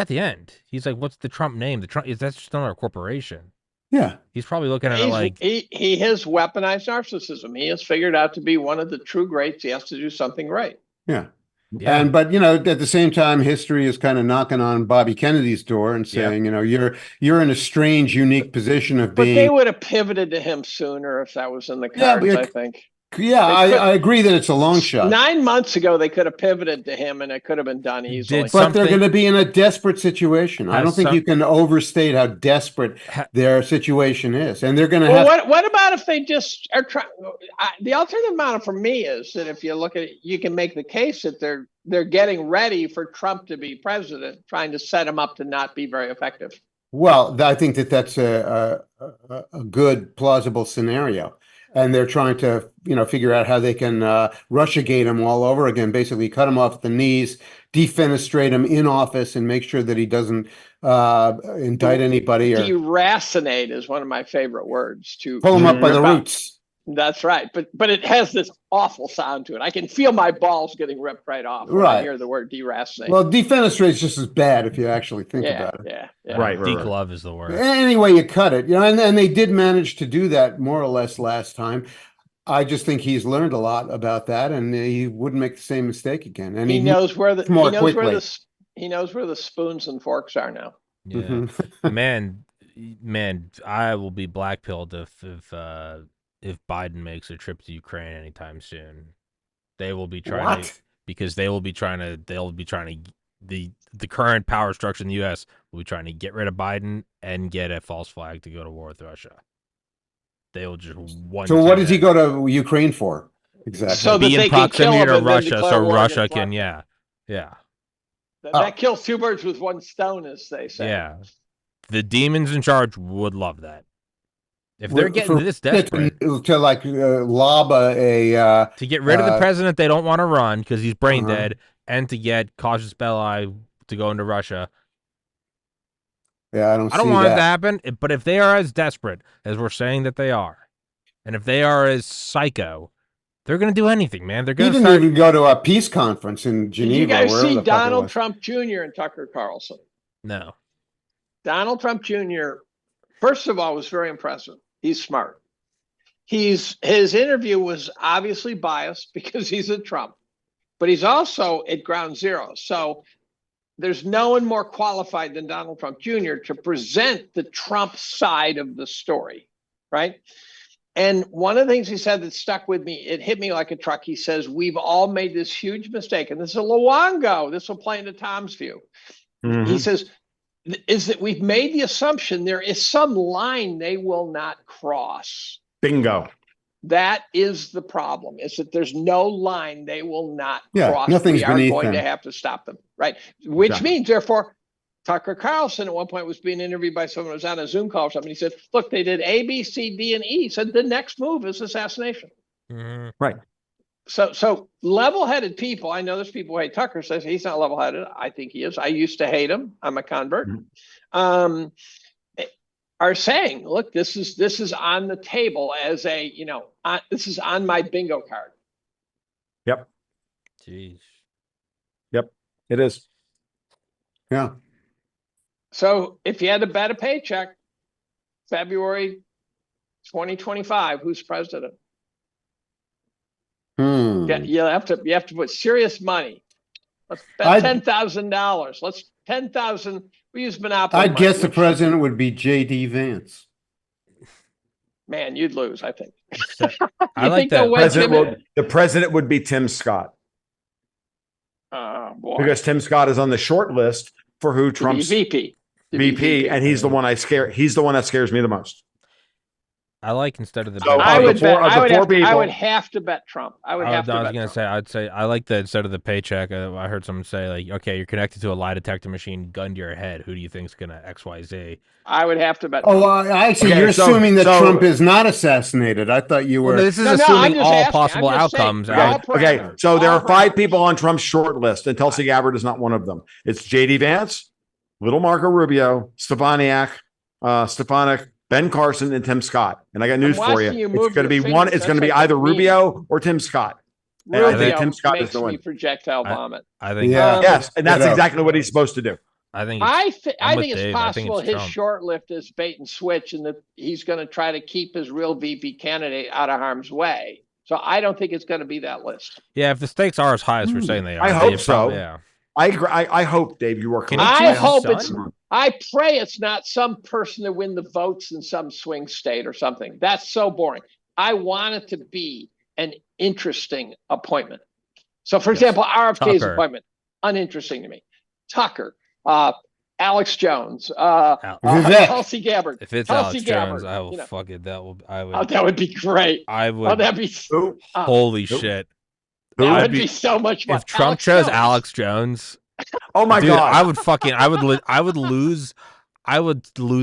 the end. He's like, what's the Trump name? That's just another corporation. Yeah. He's probably looking at it like he has weaponized narcissism. He has figured out to be one of the true greats. He has to do something right. Yeah. Yeah. But at the same time, history is kind of knocking on Bobby Kennedy's door and saying, you're in a strange, unique position of being. But they would have pivoted to him sooner if that was in the cards. I think. Yeah, I agree that it's a long shot. 9 months ago, they could have pivoted to him, and it could have been done easily. But they're going to be in a desperate situation. I don't think you can overstate how desperate their situation is, and they're going to have. What about if they just are trying? The alternative model for me is that if you look at it, you can make the case that they're getting ready for Trump to be president, trying to set him up to not be very effective. Well, I think that's a good, plausible scenario. and they're trying to, figure out how they can Russiagate him all over again. Basically, cut him off at the knees, defenestrate him in office, and make sure that he doesn't indict anybody or deracinate is one of my favorite words to pull him up by the rip out. roots. That's right, but it has this awful sound to it. I can feel my balls getting ripped right off when I hear the word deracinate. Well, defenestrate is just as bad if you actually think about it. Yeah. Right. Deglove is the word. Anyway, you cut it, and they did manage to do that more or less last time. I just think he's learned a lot about that, and he wouldn't make the same mistake again. And he knows where the spoons and forks are now. Yeah, man, I will be blackpilled if Biden makes a trip to Ukraine anytime soon. They will be trying the current power structure in the U.S. will be trying to get rid of Biden and get a false flag to go to war with Russia. They will just want. So what does he go to Ukraine for? Exactly. So be that in proximity to Russia, so Russia can, That kills two birds with one stone, as they say. Yeah, the demons in charge would love that. If they're getting this desperate to lob to get rid of the president they don't want to run because he's brain dead, and to get casus belli to go into Russia. Yeah, I don't want it to happen. But if they are as desperate as we're saying that they are, and if they are as psycho, they're going to do anything, man. They're going to. He didn't even go to a peace conference in Geneva. Did you guys see Donald Trump Jr. and Tucker Carlson? No. Donald Trump Jr. First of all was very impressive. He's smart. His interview was obviously biased because he's a Trump, but he's also at ground zero. So there's no one more qualified than Donald Trump Jr. to present the Trump side of the story, right? And one of the things he said that stuck with me, it hit me like a truck. He says, we've all made this huge mistake. And this is a Luongo. This will play into Tom's view. He says, is that we've made the assumption there is some line they will not cross. Bingo. That is the problem, is that there's no line they will not cross. Nothing's we are beneath going them. to have to stop them, right? Which means, therefore, Tucker Carlson at one point was being interviewed by someone who was on a Zoom call or something. He said, look, they did A, B, C, D, and E. He said the next move is assassination. Right. So level-headed people, I know there's people who hate Tucker, says he's not level-headed. I think he is. I used to hate him. I'm a convert. Are saying, look, this is on the table as a, this is on my bingo card. Yep. Jeez. Yep, it is. Yeah. So if you had to bet a paycheck, February 2025, who's president? Yeah, you have to put serious money. Let's bet $10,000. Let's 10,000. We use Monopoly. I'd guess the president would be J.D. Vance. Man, you'd lose, I think. I like that. The president would be Tim Scott. Oh boy. Because Tim Scott is on the short list for who Trump's VP, and he's the one He's the one that scares me the most. I like instead of the. So I would have to bet Trump. I was gonna say I like that instead of the paycheck. I heard someone say like, okay, you're connected to a lie detector machine, gun to your head. Who do you think's gonna XYZ? I would have to bet. Oh, actually, you're assuming that Trump is not assassinated. I thought you were. Well, this is assuming all possible outcomes. Okay, so there are 5 people on Trump's short list, and Tulsi Gabbard is not one of them. It's J.D. Vance, Little Marco Rubio, Stefanik, Ben Carson, and Tim Scott. And I got news for you. It's going to be one. It's going to be either Rubio or Tim Scott. Rubio I think Tim Scott is the one. Projectile vomit. I think. Yes, and that's exactly what he's supposed to do. I think it's possible his short lift is bait and switch, and that he's going to try to keep his real VP candidate out of harm's way. So I don't think it's going to be that list. Yeah, if the stakes are as high as we're saying they are, I hope so. Yeah. I agree. I hope, Dave, you work. I pray it's not some person to win the votes in some swing state or something. That's so boring. I want it to be an interesting appointment. So, for example, RFK's appointment, uninteresting to me. Tucker, Alex Jones, Tulsi Gabbard. If it's Alex Jones, I will fuck it. That would be great. I would. Oh, that'd be holy shit. That would be so much fun. If Trump chose Alex Jones, oh my God, I would lose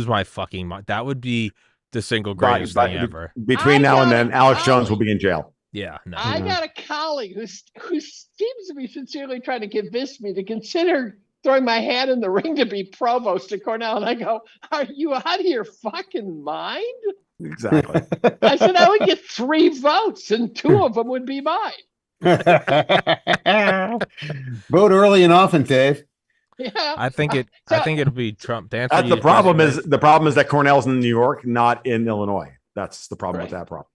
my fucking mind. That would be the single greatest thing ever. Between now and then, Alex Jones will be in jail. Yeah, no. I got a colleague who seems to be sincerely trying to convince me to consider throwing my hat in the ring to be provost at Cornell. And I go, are you out of your fucking mind? Exactly. I said, I would get 3 votes and 2 of them would be mine. Vote early and often, Dave. Yeah. I think it'll be Trump. The problem is that Cornell's in New York, not in Illinois. That's the problem with that problem.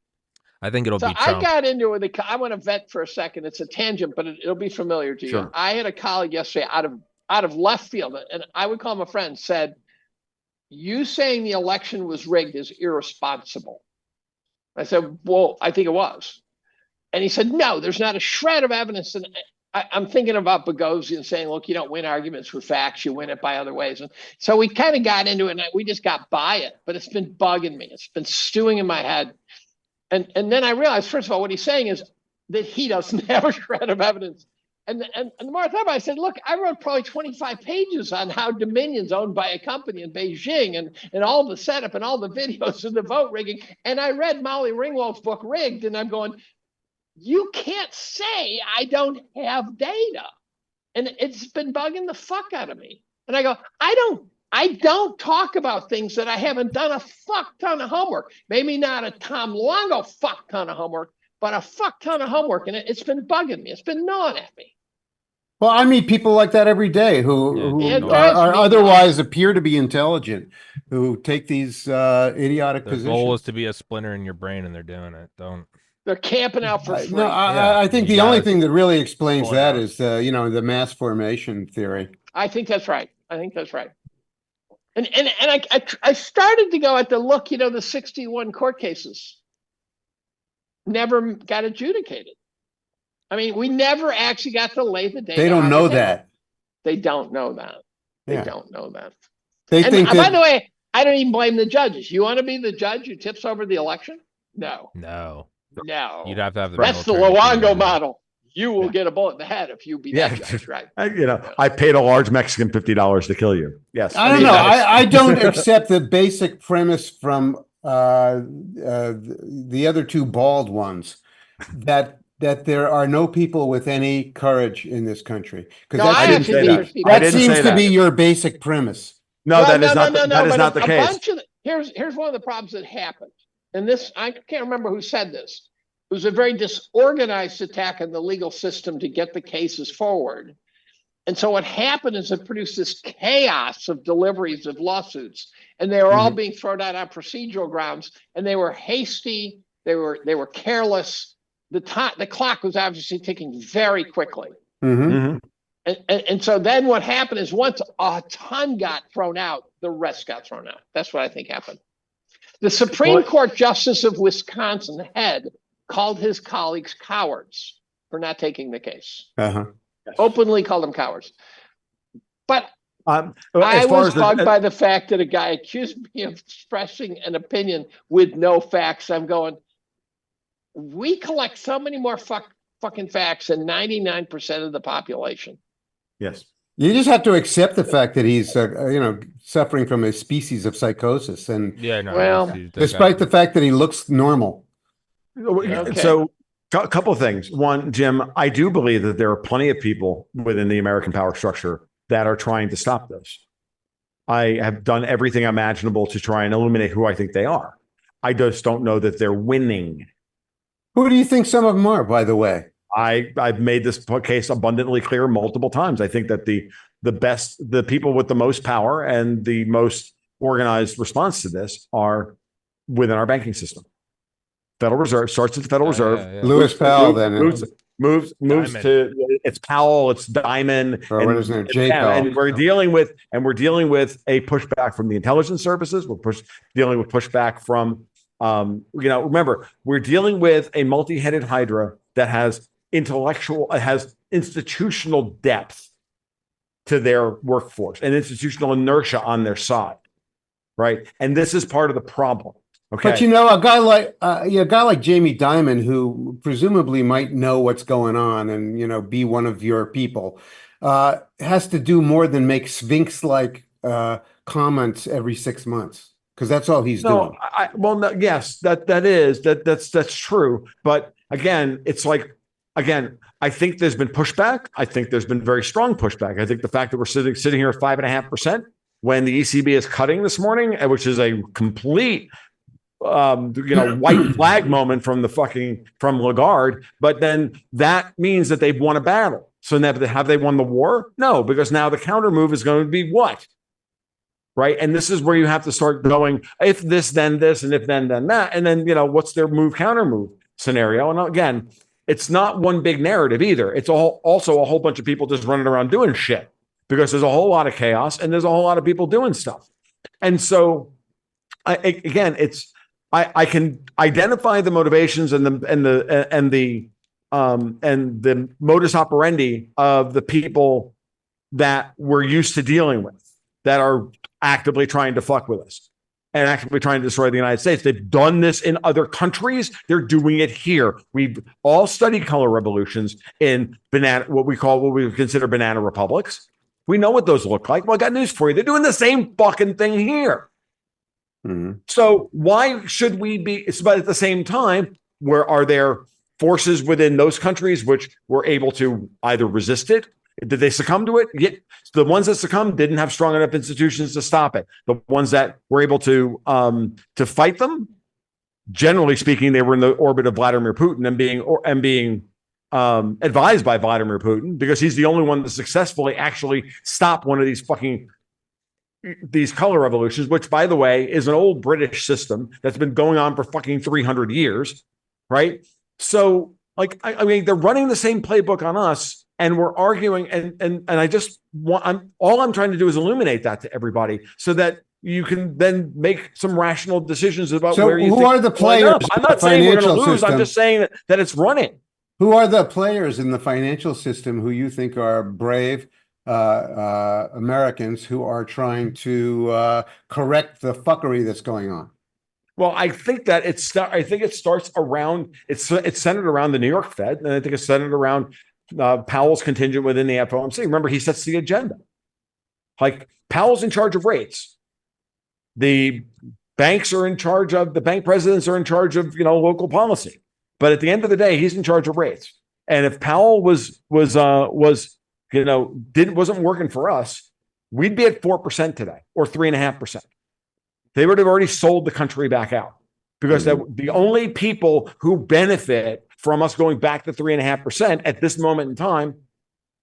I think it'll be I Trump. got into it. I want to vet for a second. It's a tangent, but it'll be familiar to you. Sure. I had a colleague yesterday out of left field, and I would call him a friend, said, you saying the election was rigged is irresponsible. I said, well, I think it was. And he said, no, there's not a shred of evidence. And I'm thinking about Boghossian saying, look, you don't win arguments with facts, you win it by other ways. And so we kind of got into it, and we just got by it, but it's been bugging me. It's been stewing in my head. And then I realized, first of all, what he's saying is that he doesn't have a shred of evidence. And the more I thought about it, I said, look, I wrote probably 25 pages on how Dominion's owned by a company in Beijing and all the setup and all the videos and the vote rigging. And I read Molly Ringwald's book, Rigged, and I'm going, you can't say I don't have data. And it's been bugging the fuck out of me. And I go, I don't talk about things that I haven't done a fuck ton of homework. Maybe not a Tom Luongo fuck ton of homework, but a fuck ton of homework. And it's been bugging me. It's been gnawing at me. Well, I meet people like that every day who are otherwise appear to be intelligent, who take these idiotic positions. The goal is to be a splinter in your brain, and they're doing it. They're camping out for free. No, I think the only thing that really explains that is the mass formation theory. I think that's right. And I started to go at the look, the 61 court cases never got adjudicated. I mean, we never actually got to lay the data. They don't know that. They don't know that. They Yeah. don't know that. They think by that, the way, I don't even blame the judges. You want to be the judge who tips over the election? No. You'd have to have the. That's the Luongo model. You will get a bullet in the head if you be that judge, right? I paid a large Mexican $50 to kill you. Yes. I don't know. I don't accept the basic premise from the other 2 bald ones that there are no people with any courage in this country. Because that seems to be your basic premise. No, that is not the case. Here's one of the problems that happened. And this, I can't remember who said this. It was a very disorganized attack on the legal system to get the cases forward. And so what happened is it produced this chaos of deliveries of lawsuits. And they were all being thrown out on procedural grounds. And they were hasty. They were careless. The clock was obviously ticking very quickly. And so then what happened is once a ton got thrown out, the rest got thrown out. That's what I think happened. The Supreme Court Justice of Wisconsin called his colleagues cowards for not taking the case. Openly called them cowards. But I was bugged by the fact that a guy accused me of expressing an opinion with no facts. I'm going, we collect so many more fucking facts than 99% of the population. Yes. You just have to accept the fact that he's, suffering from a species of psychosis, and despite the fact that he looks normal. Okay. So, a couple of things. One, Jim, I do believe that there are plenty of people within the American power structure that are trying to stop this. I have done everything imaginable to try and illuminate who I think they are. I just don't know that they're winning. Who do you think some of them are, by the way? I've made this case abundantly clear multiple times. I think that the people with the most power and the most organized response to this are within our banking system. Federal Reserve starts at the Federal Reserve. Lewis Powell moves to it's Powell, it's Diamond, or what is it, J. Powell. And we're dealing with a pushback from the intelligence services. We're dealing with pushback from remember, we're dealing with a multi-headed hydra that has institutional depth to their workforce and institutional inertia on their side, right? And this is part of the problem. Okay, but a guy like Jamie Dimon, who presumably might know what's going on and be one of your people, has to do more than make Sphinx-like comments every 6 months. because that's all he's doing. Yes, that's true. But again, it's like, again, I think there's been pushback. I think there's been very strong pushback. I think the fact that we're sitting here at 5.5% when the ECB is cutting this morning, which is a complete white flag moment from Lagarde, but then that means that they've won a battle. So now, have they won the war? No, because now the counter move is going to be what? Right. And this is where you have to start going, if this, then this, and if then that. And then, what's their counter move scenario? And again, it's not one big narrative either. It's also a whole bunch of people just running around doing shit because there's a whole lot of chaos and there's a whole lot of people doing stuff. And so, I can identify the motivations and the modus operandi of the people that we're used to dealing with that are actively trying to fuck with us and actively trying to destroy the United States. They've done this in other countries. They're doing it here. We've all studied color revolutions in what we consider banana republics. We know what those look like. Well, I got news for you. They're doing the same fucking thing here. Mm-hmm. So why should we be? But at the same time, are there forces within those countries which were able to either resist it? Did they succumb to it? Yeah. The ones that succumbed didn't have strong enough institutions to stop it. The ones that were able to fight them, generally speaking, they were in the orbit of Vladimir Putin and being advised by Vladimir Putin, because he's the only one that successfully actually stopped one of these color revolutions, which, by the way, is an old British system that's been going on for fucking 300 years, right? So, I mean, they're running the same playbook on us, and we're arguing, and I just want, all I'm trying to do is illuminate that to everybody so that you can then make some rational decisions about where you who are the players. I'm not saying we're going to lose. I'm just saying that it's running. Who are the players in the financial system who you think are brave Americans who are trying to correct the fuckery that's going on? Well, I think that it starts around, it's centered around the New York Fed, and I think it's centered around Powell's contingent within the FOMC. Remember, he sets the agenda. Like, Powell's in charge of rates. The banks are in charge of, the bank presidents are in charge of, local policy. But at the end of the day, he's in charge of rates. And if Powell wasn't working for us, we'd be at 4% today or 3.5%. They would have already sold the country back out, because the only people who benefit from us going back to 3.5% at this moment in time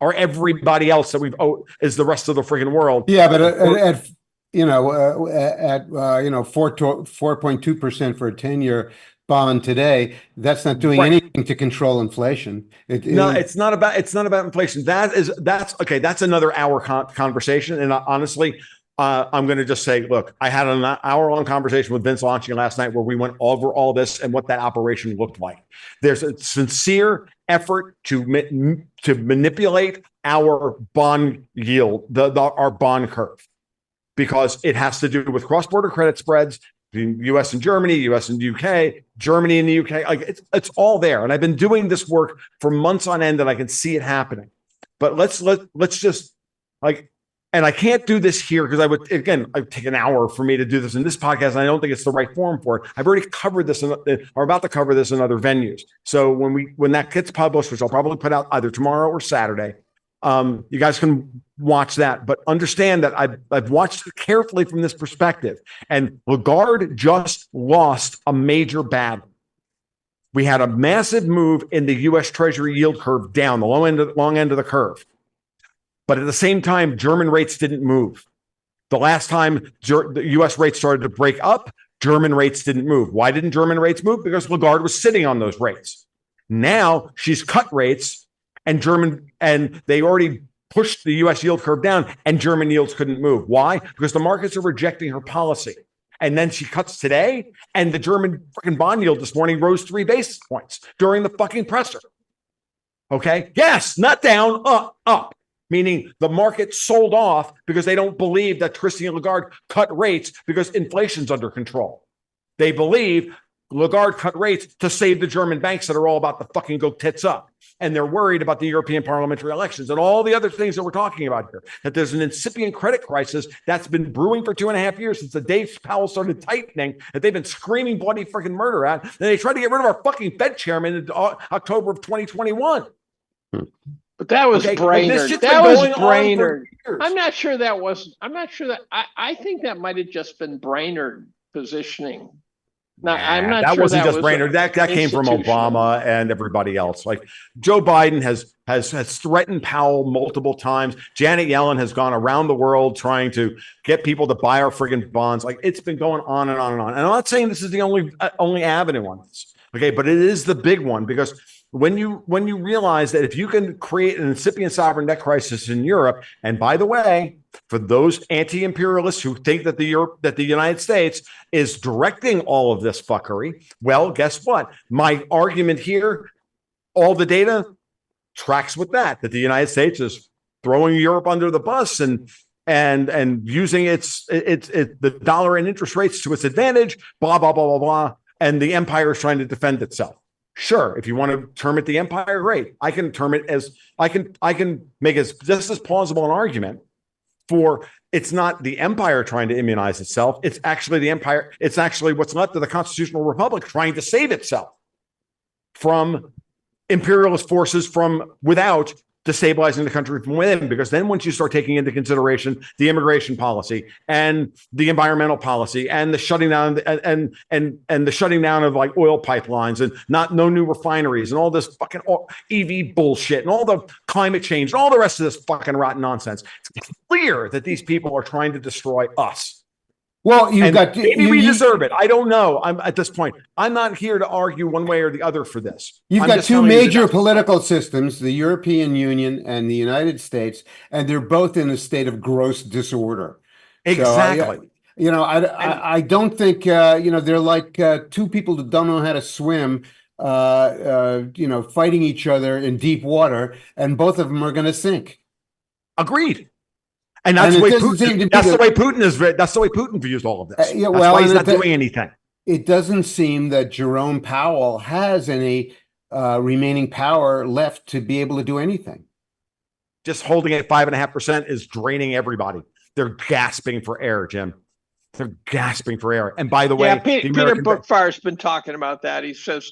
are everybody else that is the rest of the freaking world. Yeah, but at 4.2% for a 10-year bond today, that's not doing anything to control inflation. It's not about inflation. That's another hour conversation. And honestly, I'm going to just say, look, I had an hour-long conversation with Vince Launching last night where we went over all this and what that operation looked like. There's a sincere effort to manipulate our bond yield, our bond curve, because it has to do with cross-border credit spreads between U.S. and Germany, U.S. and U.K., Germany and the U.K. Like, it's all there. And I've been doing this work for months on end, and I can see it happening. But let's just, like, and I can't do this here because I'd take an hour for me to do this in this podcast, and I don't think it's the right forum for it. I've already covered this or about to cover this in other venues. So when that gets published, which I'll probably put out either tomorrow or Saturday, you guys can watch that. But understand that I've watched it carefully from this perspective. And Lagarde just lost a major battle. We had a massive move in the U.S. Treasury yield curve down, the long end of the curve. But at the same time, German rates didn't move. The last time the U.S. rates started to break up, German rates didn't move. Why didn't German rates move? Because Lagarde was sitting on those rates. Now she's cut rates, and they already pushed the U.S. yield curve down, and German yields couldn't move. Why? Because the markets are rejecting her policy. And then she cuts today, and the German freaking bond yield this morning rose 3 basis points during the fucking presser. Okay? Yes, not down, up. Meaning the market sold off because they don't believe that Christine Lagarde cut rates because inflation's under control. They believe Lagarde cut rates to save the German banks that are all about to fucking go tits up. And they're worried about the European parliamentary elections and all the other things that we're talking about here. That there's an incipient credit crisis that's been brewing for 2.5 years since the day Powell started tightening, that they've been screaming bloody freaking murder at. And they tried to get rid of our fucking Fed chairman in October of 2021. But that was Brainerd. That was Brainerd. I'm not sure that was. I'm not sure that. I think that might have just been Brainerd positioning. No, I'm not that sure wasn't that just was Brainerd. That came from Obama and everybody else. Like Joe Biden has threatened Powell multiple times. Janet Yellen has gone around the world trying to get people to buy our friggin' bonds. Like it's been going on and on and on. And I'm not saying this is the only avenue on this. Okay, but it is the big one because when you realize that if you can create an incipient sovereign debt crisis in Europe, and by the way, for those anti-imperialists who think that the United States is directing all of this fuckery, well, guess what? My argument here, all the data tracks with that the United States is throwing Europe under the bus and using the dollar and interest rates to its advantage, blah, blah, blah, blah, blah. And the empire is trying to defend itself. Sure, if you want to term it the empire, great. I can term it as I can make it just as plausible an argument for it's not the empire trying to immunize itself. It's actually the empire. It's actually what's left of the constitutional republic trying to save itself from imperialist forces from without, destabilizing the country from within. Because then once you start taking into consideration the immigration policy and the environmental policy and the shutting down and the shutting down of like oil pipelines and no new refineries and all this fucking EV bullshit and all the climate change and all the rest of this fucking rotten nonsense, it's clear that these people are trying to destroy us. Well, maybe we deserve it. I don't know. I'm at this point. I'm not here to argue one way or the other for this. You've got two major political systems, the European Union and the United States, and they're both in a state of gross disorder. Exactly. So, I don't think they're like two people that don't know how to swim, fighting each other in deep water, and both of them are going to sink. Agreed. And that's the way Putin views all of this. That's why he's not doing anything. It doesn't seem that Jerome Powell has any remaining power left to be able to do anything. Just holding it at 5.5% is draining everybody. They're gasping for air, Jim. They're gasping for air. And by the way, Peter Bookfire's been talking about that. He says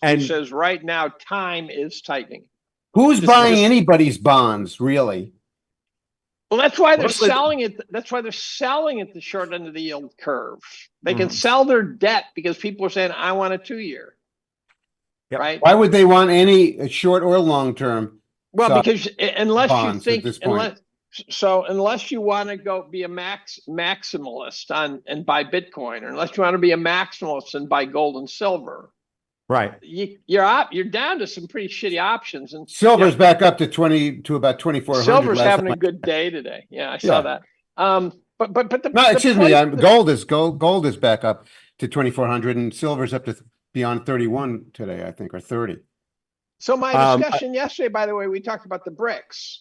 right now time is tightening. Who's buying anybody's bonds, really? Well, that's why they're selling it. That's why they're selling at the short end of the yield curve. They can sell their debt because people are saying, "I want a 2-year." Yep. Right? Why would they want any short or long term? Well, because unless you think, unless you want to go be a maximalist and buy Bitcoin, or unless you want to be a maximalist and buy gold and silver. Right, you're down to some pretty shitty options, and silver's back up to about 2,400. Silver's having a good day today. Yeah, I saw that. Gold is back up to 2,400, and silver's up to beyond 31 today, I think, or 30. So my discussion yesterday, by the way, we talked about the BRICS.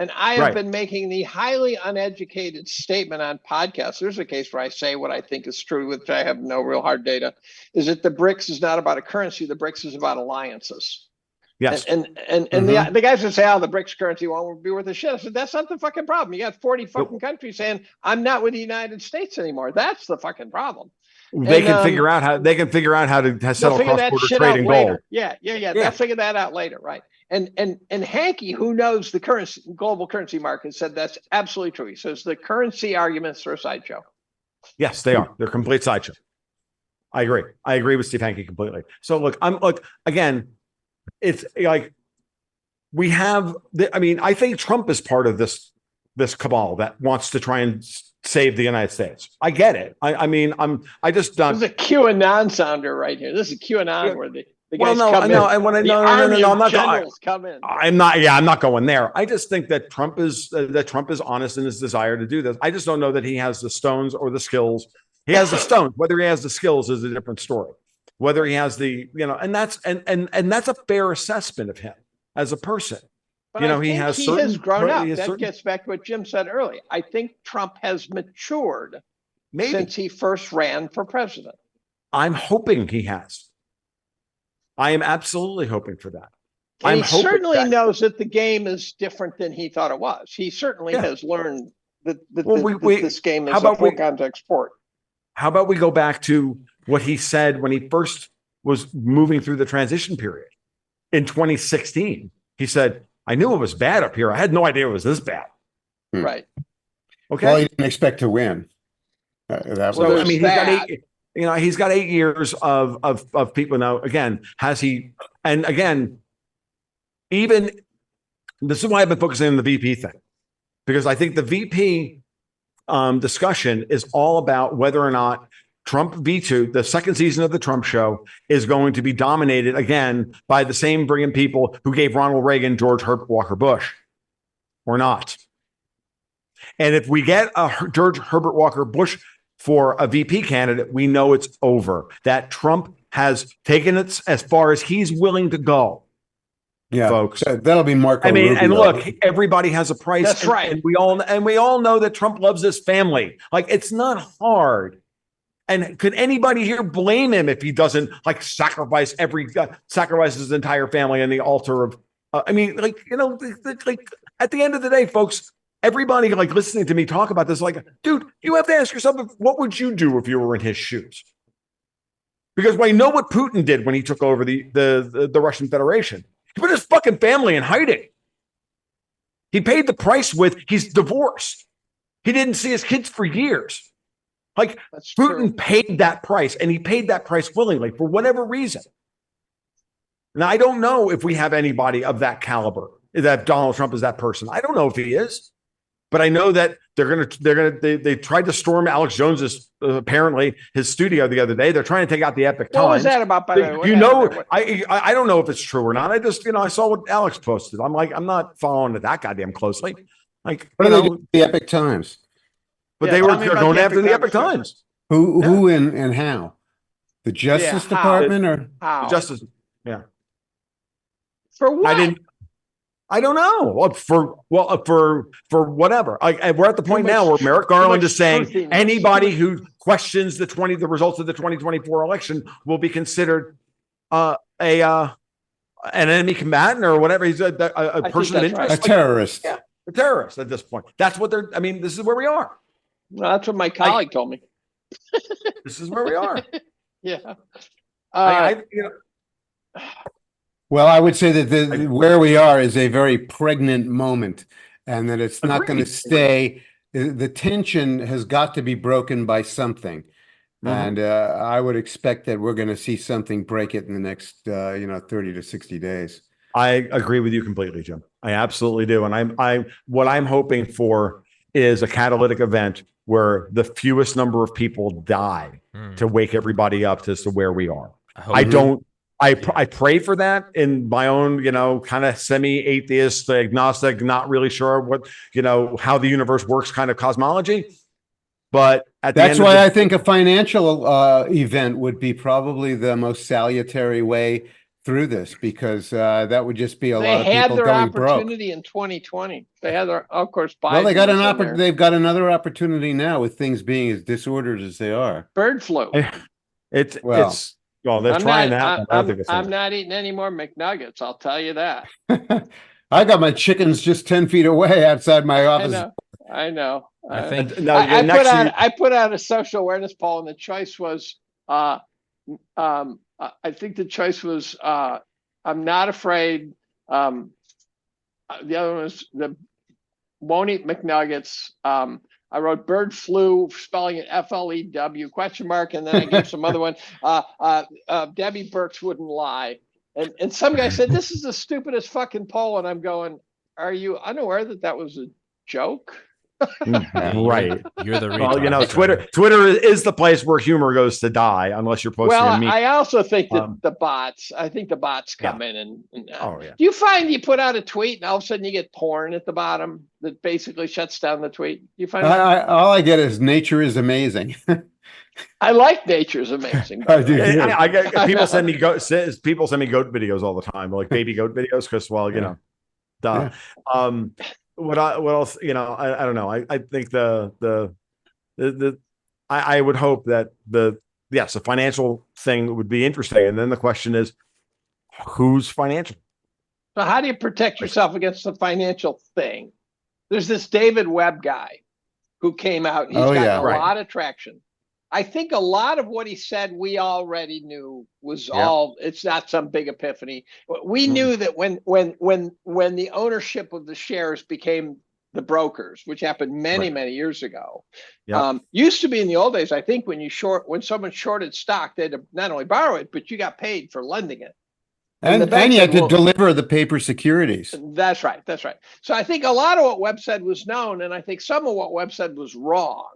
And I have been making the highly uneducated statement on podcasts. There's a case where I say what I think is true, which I have no real hard data, is that the BRICS is not about a currency. The BRICS is about alliances. Yes. And the guys would say, oh, the BRICS currency won't be worth a shit. I said, that's not the fucking problem. You got 40 fucking countries saying, I'm not with the United States anymore. That's the fucking problem. They can figure out how to settle cross-border trade in gold. Yeah. They'll figure that out later, right? And Hanke, who knows the global currency market, said that's absolutely true. He says the currency arguments are a sideshow. Yes, they are. They're a complete sideshow. I agree with Steve Hanke completely. So look, again, it's like we have. I think Trump is part of this cabal that wants to try and save the United States. I get it. I just don't. This is a QAnon sounder right here. This is QAnon where the guys come in. I'm not going there. I just think that Trump is honest in his desire to do this. I just don't know that he has the stones or the skills. He has the stones. Whether he has the skills is a different story. Whether he has and that's a fair assessment of him as a person. But he has grown up. That gets back to what Jim said earlier. I think Trump has matured since he first ran for president. I'm hoping he has. I am absolutely hoping for that. And I'm he hoping certainly that- knows that the game is different than he thought it was. He certainly Yeah. has learned that Well, this game how is a about full we- contact sport. How about we go back to what he said when he first was moving through the transition period in 2016? He said, I knew it was bad up here. I had no idea it was this bad. Right. Okay. Well, he didn't expect to win. That Well, was, I mean, there's he's got 8 years of people now. Again, has he? And again, even this is why I've been focusing on the VP thing, because I think the VP discussion is all about whether or not Trump V2, the second season of the Trump show, is going to be dominated again by the same brilliant people who gave Ronald Reagan George Herbert Walker Bush, or not. And if we get a George Herbert Walker Bush for a VP candidate, we know it's over. That Trump has taken it as far as he's willing to go. yeah, folks. That'll be Marco I mean, Rubio. and look, everybody has a price. That's right. And we all know that Trump loves his family. Like, it's not hard. And could anybody here blame him if he doesn't like sacrifice his entire family on the altar of? I mean, like, like at the end of the day, folks, everybody like listening to me talk about this, like, dude, you have to ask yourself, what would you do if you were in his shoes? Because we know what Putin did when he took over the Russian Federation. He put his fucking family in hiding. He paid the price he's divorced. He didn't see his kids for years. Like, That's Putin true. paid that price, and he paid that price willingly for whatever reason. Now, I don't know if we have anybody of that caliber, that Donald Trump is that person. I don't know if he is, but I know that they tried to storm Alex Jones's apparently his studio the other day. They're trying to take out the Epic Times. What was that about, by the way? What You know, happened there? I don't know if it's true or not. I just, I saw what Alex posted. I'm like, I'm not following it that goddamn closely. Like, What are they doing with the Epic Times? but Yeah, they tell were me about going the after the Epic Epic Times. Times. Who and how? The Justice how? Department or? How? Justice. Yeah. For what? I don't know. For whatever. We're at the point much- now where Merrick too Garland much is saying truthiness. anybody who questions the results of the 2024 election will be considered an enemy combatant or whatever. He's a person of that's interest. right. A terrorist. Yeah, a terrorist at this point. That's what they're. I mean, this is where we are. Well, that's what my colleague told me. This is where we are. Yeah. Well, I would say that where we are is a very pregnant moment, and that it's not going to Agreed. stay. The tension has got to be broken by something, and I would expect that we're going to see something break it in the next 30 to 60 days. I agree with you completely, Jim. I absolutely do. And what I'm hoping for is a catalytic event where the fewest number of people die to wake everybody up as to where we are. I pray for that in my own, kind of semi-atheist, agnostic, not really sure what, how the universe works kind of cosmology. But That's why I think a financial event would be probably the most salutary way through this, because that would just be a lot of people going broke. They had their opportunity in 2020. They had their, of course, Biden. Well, they got they've got another opportunity now with things being as disordered as they are. Bird flu. Well, they're trying that. I'm not eating any more McNuggets. I'll tell you that. I got my chickens just 10 feet away outside my office. I know. I think I put out a social awareness poll, and the choice was, I think the choice was, I'm not afraid. The other one was won't eat McNuggets. I wrote bird flu, spelling it FLEW ? And then I gave some other one. Debbie Burks wouldn't lie. And some guy said, this is the stupidest fucking poll. And I'm going, are you unaware that was a joke? Right. You're the well, Twitter is the place where humor goes to die unless you're posting a meme. I also think that the bots come in and oh, yeah. Do you find you put out a tweet and all of a sudden you get porn at the bottom that basically shuts down the tweet? You find all I get is nature is amazing. I like nature's amazing. I do. I get people send me goat videos all the time, like baby goat videos, because duh. Yeah. What else? I don't know. I think I would hope that the financial thing would be interesting, and then the question is, who's financial. So how do you protect yourself against the financial thing? There's this David Webb guy who came out. He's gotten a lot of traction. I think a lot of what he said we already knew was it's not some big epiphany. We knew that when the ownership of the shares became the brokers, which happened many years ago. Used to be in the old days, I think when someone shorted stock, they had to not only borrow it, but you got paid for lending it. And you had to deliver the paper securities. That's right. So I think a lot of what Webb said was known, and I think some of what Webb said was wrong.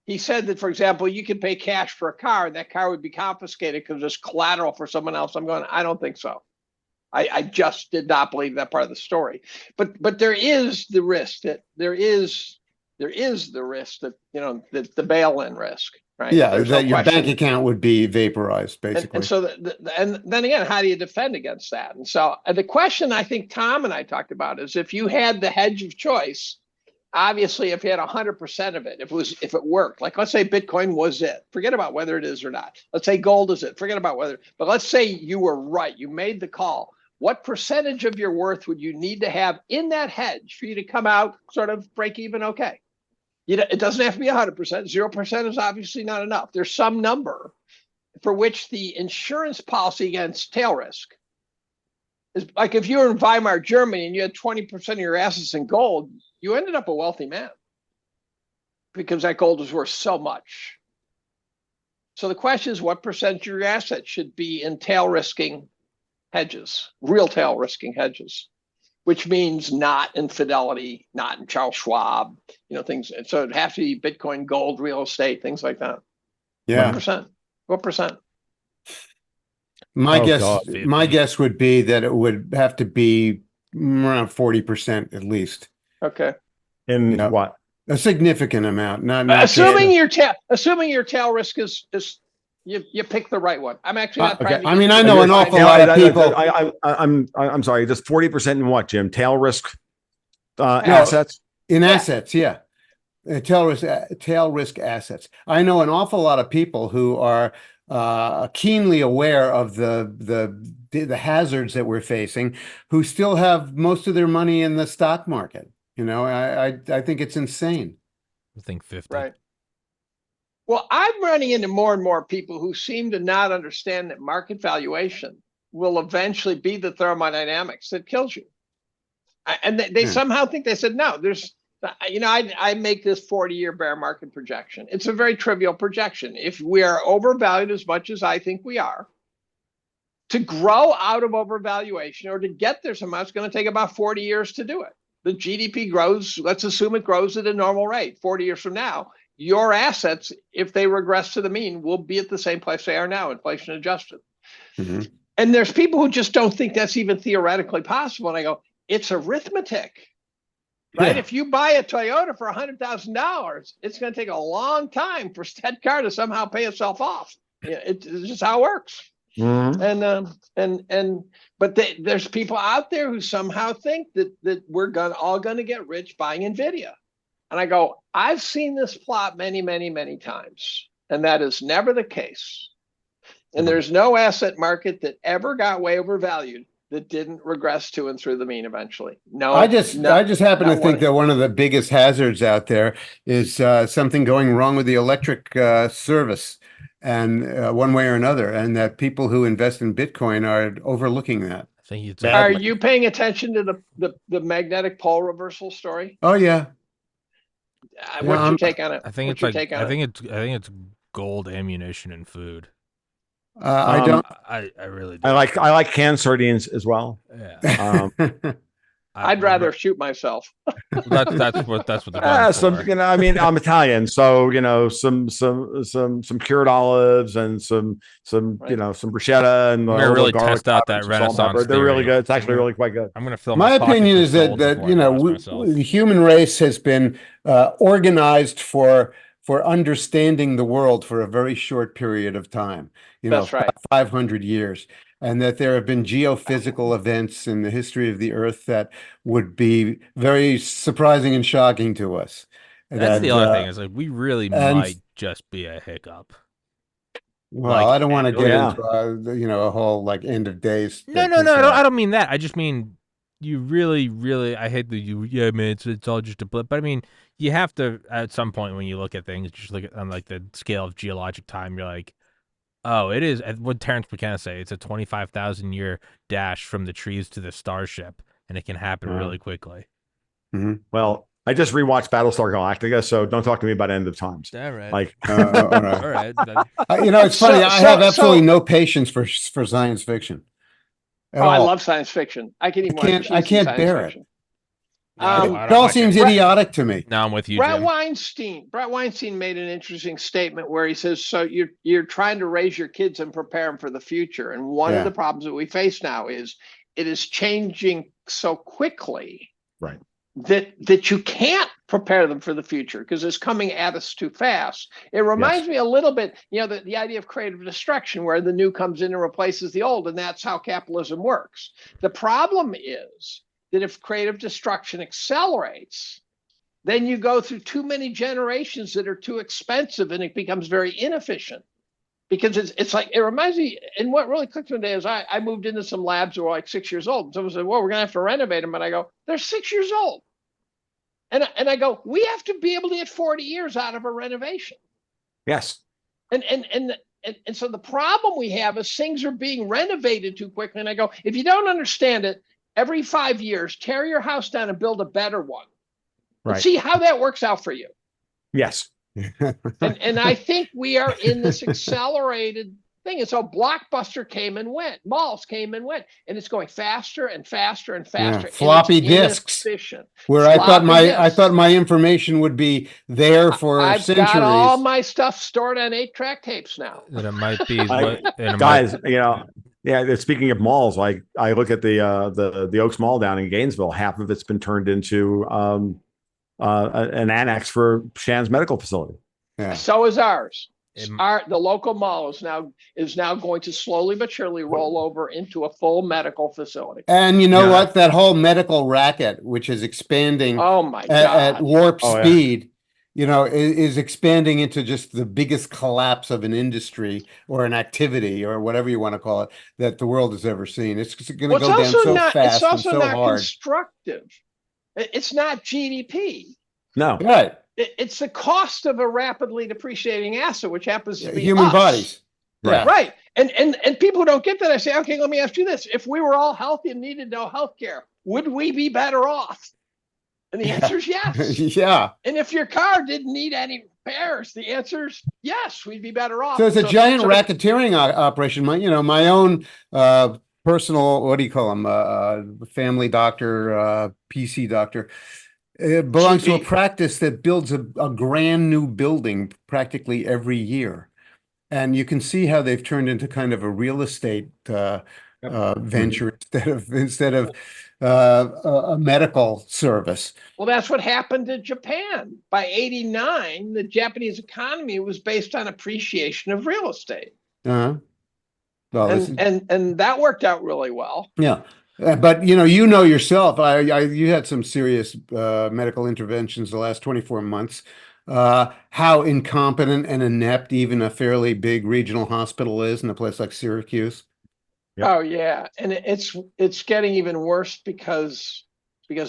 He said that, for example, you could pay cash for a car and that car would be confiscated because it's collateral for someone else. I'm going, I don't think so. I just did not believe that part of the story. But there is the risk that that the bail-in risk, right? Yeah, there's that your bank account would be vaporized, basically. And so and then again, how do you defend against that? And so the question I think Tom and I talked about is if you had the hedge of choice. Obviously, if you had 100% of it, if it worked, like let's say Bitcoin was it, forget about whether it is or not. Let's say gold is it, forget about whether, but let's say you were right, you made the call. What percentage of your worth would you need to have in that hedge for you to come out sort of break even okay? It doesn't have to be 100%. 0% is obviously not enough. There's some number for which the insurance policy against tail risk is like if you were in Weimar, Germany, and you had 20% of your assets in gold, you ended up a wealthy man because that gold was worth so much. So the question is, what percentage of your assets should be in tail risking hedges, real tail risking hedges, which means not in Fidelity, not in Charles Schwab, things. So it'd have to be Bitcoin, gold, real estate, things like that. Yeah. What percent? My guess would be that it would have to be around 40% at least. Okay. In what? A significant amount. Not assuming your tail risk is you pick the right one. I'm actually not trying to. I mean, I know an awful lot of people. I'm sorry. Just 40% in what, Jim? Tail risk assets? Assets, yeah. Tail risk assets. I know an awful lot of people who are keenly aware of the hazards that we're facing, who still have most of their money in the stock market. I think it's insane. I think 50. Right. Well, I'm running into more and more people who seem to not understand that market valuation will eventually be the thermodynamics that kills you. And they somehow think they said, no, there's, I make this 40-year bear market projection. It's a very trivial projection. If we are overvalued as much as I think we are, to grow out of overvaluation or to get there somehow, it's going to take about 40 years to do it. The GDP grows, let's assume it grows at a normal rate. 40 years from now, your assets, if they regress to the mean, will be at the same place they are now, inflation adjusted. Mm-hmm. And there's people who just don't think that's even theoretically possible. And I go, it's arithmetic, right? Yeah. If you buy a Toyota for $100,000, it's going to take a long time for that car to somehow pay itself off. It's just how it works. Mm-hmm. But there's people out there who somehow think that we're all going to get rich buying Nvidia. And I go, I've seen this plot many times, and that is never the case. And there's no asset market that ever got way overvalued that didn't regress to and through the mean eventually. No, I just happen to think that one of the biggest hazards out there is something going wrong with the electric service, and one way or another, and that people who invest in Bitcoin are overlooking that. I think it's Are you paying attention to the magnetic pole reversal story? Oh yeah. What's your take on it? I think it's gold, ammunition, and food. I really do. I like canned sardines as well. Yeah. I'd rather shoot myself. That's what they're for. I mean, I'm Italian, so some cured olives and some some bruschetta and we're really test out that Renaissance. They're really good. It's actually really quite good. I'm gonna fill my opinion is that the human race has been organized for understanding the world for a very short period of time. That's right. 500 years. And that there have been geophysical events in the history of the Earth that would be very surprising and shocking to us. That's the other thing is we really might just be a hiccup. Well, I don't want to get yeah. into a whole like end of days. No, I don't mean that. I just mean you really. I hate yeah, man. It's all just a blip. But I mean, you have to at some point when you look at things, just look at on like the scale of geologic time. You're like, oh, it is. What Terrence McKenna say? It's a 25,000-year dash from the trees to the starship, and it can happen really quickly. Mm-hmm. Well, I just rewatched Battlestar Galactica, so don't talk to me about end of times. All right. Like, all right. All right. It's funny. I have absolutely no patience for science fiction. I love science fiction. I can even I can't bear it. No, It all seems idiotic to me. No, I'm with you, Brett Jim. Weinstein made an interesting statement where he says, so you're trying to raise your kids and prepare them for the future. And one of the problems that we face now is it is changing so quickly, right, that you can't prepare them for the future because it's coming at us too fast. It reminds me a little bit, the idea of creative destruction, where the new comes in and replaces the old, and that's how capitalism works. The problem is that if creative destruction accelerates, then you go through too many generations that are too expensive, and it becomes very inefficient. Because it's like, it reminds me, and what really clicked one day is I moved into some labs that were like 6 years old. And someone said, well, we're going to have to renovate them. And I go, they're 6 years old. And I go, we have to be able to get 40 years out of a renovation. yes. And so the problem we have is things are being renovated too quickly. And I go, if you don't understand it, every 5 years, tear your house down and build a better one. Right. And see how that works out for you. Yes. And I think we are in this accelerated thing. And so Blockbuster came and went, malls came and went, and it's going faster and faster and faster. Floppy disks, where I thought my information would be there for centuries. I've got all my stuff stored on 8-track tapes now. And it might be guys. Yeah. Speaking of malls, like I look at the Oaks Mall down in Gainesville. Half of it's been turned into an annex for Shan's medical facility. Yeah. So is ours. The local mall is now going to slowly but surely roll over into a full medical facility. And you know what? That whole medical racket, which is expanding at warp speed, is expanding into just the biggest collapse of an industry or an activity or whatever you want to call it that the world has ever seen. It's going to go down so fast and so hard. It's also not constructive. It's not GDP. No. Right. It's the cost of a rapidly depreciating asset, which happens to be human bodies. Right. Right. And people who don't get that, I say, okay, let me ask you this. If we were all healthy and needed no health care, would we be better off? And the answer is yes. Yeah. And if your car didn't need any repairs, the answer is yes, we'd be better off. So it's a giant racketeering operation. My own personal, what do you call them? Family doctor, PC doctor. It belongs to a practice that builds a brand new building practically every year. And you can see how they've turned into kind of a real estate venture instead of a medical service. Well, that's what happened to Japan. By 1989, the Japanese economy was based on appreciation of real estate. Uh-huh. Well, and that worked out really well. Yeah. But yourself, you had some serious medical interventions the last 24 months. How incompetent and inept even a fairly big regional hospital is in a place like Syracuse. Yep. Oh yeah, and it's getting even worse because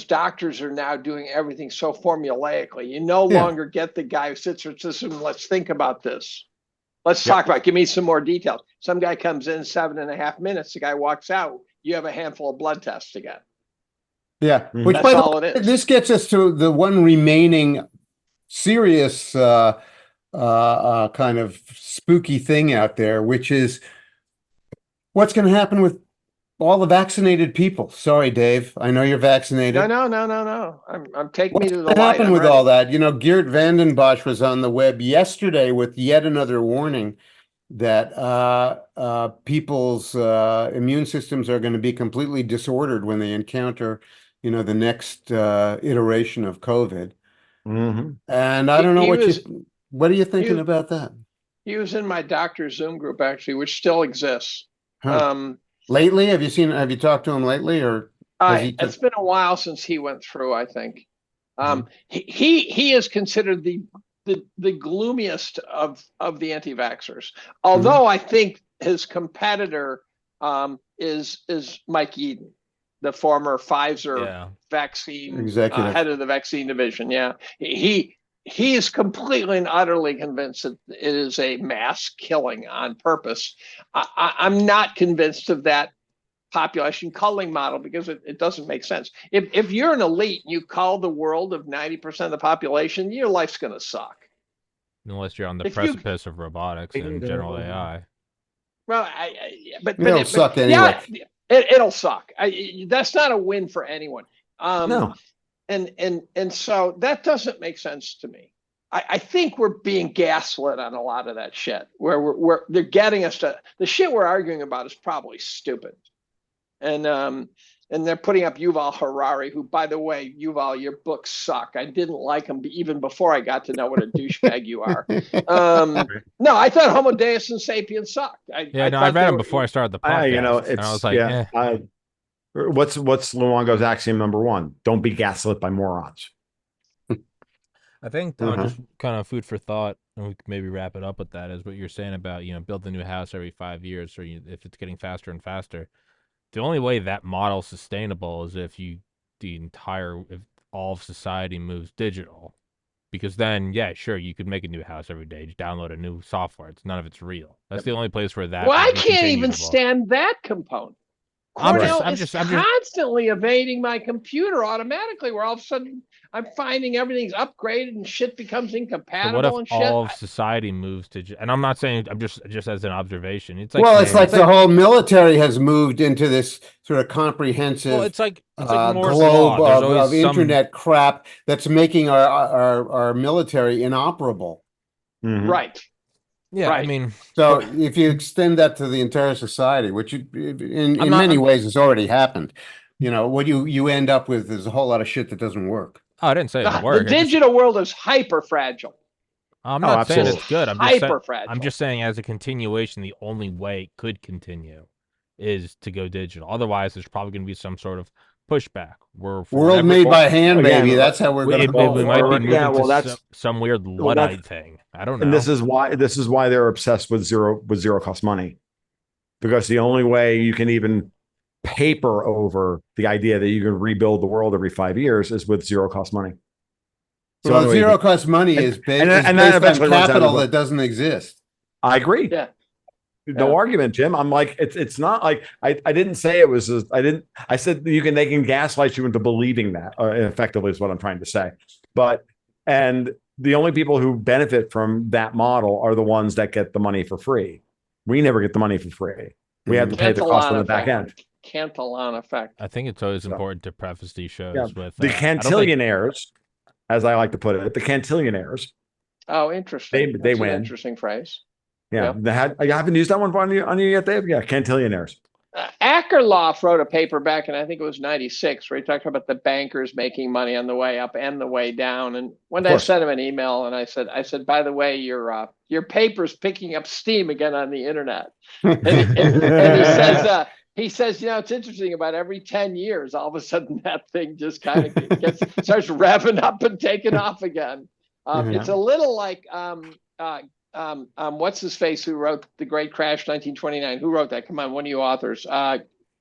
doctors are now doing everything so formulaically. You no longer get the guy who sits and says, "Let's think about this. Let's talk about it. Give me some more details." Some guy comes in 7.5 minutes. The guy walks out. You have a handful of blood tests to get. Yeah, which that's all it is. This gets us to the one remaining serious kind of spooky thing out there, which is what's going to happen with all the vaccinated people. Sorry, Dave. I know you're vaccinated. No. I'm taking me to the light. What happened with all that? Geert Vanden Bosch was on the web yesterday with yet another warning that people's immune systems are going to be completely disordered when they encounter, the next iteration of COVID. Mm-hmm. And I don't know what are you thinking about that? He was in my doctor's Zoom group actually, which still exists. Huh. Lately, have you talked to him lately, or it's been a while since he went through, I think. He is considered the gloomiest of the anti-vaxxers. Although I think his competitor is Mike Eden, the former Pfizer vaccine executive, head of the vaccine division. Yeah, he is completely and utterly convinced that it is a mass killing on purpose. I'm not convinced of that population culling model because it doesn't make sense. If you're an elite and you cull the world of 90% of the population, your life's going to suck. Unless you're on the precipice of robotics and general AI. Well, but it'll suck anyway. Yeah, it'll suck. That's not a win for anyone. No. And so that doesn't make sense to me. I think we're being gaslit on a lot of that shit. Where they're getting us to the shit we're arguing about is probably stupid. And they're putting up Yuval Harari, who, by the way, Yuval, your books suck. I didn't like him even before I got to know what a douchebag you are. No, I thought Homo Deus and Sapiens sucked. I read them before I started the podcast. And I was like, what's Luongo's axiom number 1? Don't be gaslit by morons. I think just kind of food for thought, and we can maybe wrap it up with that, is what you're saying about, build a new house every 5 years, or if it's getting faster and faster. The only way that model's sustainable is if all of society moves digital, because then, sure, you could make a new house every day, just download a new software. None of it's real. That's the only place where that. Well, I can't even stand that component. I'm just constantly evading my computer automatically, where all of a sudden I'm finding everything's upgraded and shit becomes incompatible. So what if and shit. all of society moves to? And I'm not saying, I'm just as an observation. It's like, well, it's like the whole military has moved into this sort of comprehensive. Well, it's like globe of internet crap that's making our military inoperable. Mm-hmm. Right. Yeah, right. I mean, so if you extend that to the entire society, which in many ways has already happened, what you end up with is a whole lot of shit that doesn't work. Oh, I didn't say it doesn't work. The digital world is hyper fragile. I'm not saying it's good. I'm just saying, as a continuation, the only way it could continue is to go digital. Otherwise, there's probably going to be some sort of pushback. World made by hand, baby. That's how we're going to go. We might be moving to some weird Luddite thing. I don't know. And this is why they're obsessed with zero cost money, because the only way you can even paper over the idea that you can rebuild the world every 5 years is with zero cost money. So zero cost money is based on capital that doesn't exist. I agree. Yeah. No argument, Jim. I'm like, it's not like I didn't say it was. I said they can gaslight you into believing that. Effectively, is what I'm trying to say. And the only people who benefit from that model are the ones that get the money for free. We never get the money for free. We have to pay the cost on the back end. Cantillon effect. I think it's always important to preface these shows with the cantillionaires, as I like to put it, the cantillionaires. Oh, interesting. They win. Interesting phrase. Yeah. You haven't used that one on you yet, Dave? Yeah, cantillionaires. Akerlof wrote a paper back, and I think it was 96, where he talked about the bankers making money on the way up and the way down. And one day I sent him an email, and I said, by the way, your paper's picking up steam again on the internet. And he says, it's interesting, about every 10 years, all of a sudden that thing just kind of starts revving up and taking off again. It's a little like what's his face, who wrote The Great Crash 1929? Who wrote that? Come on, one of you authors.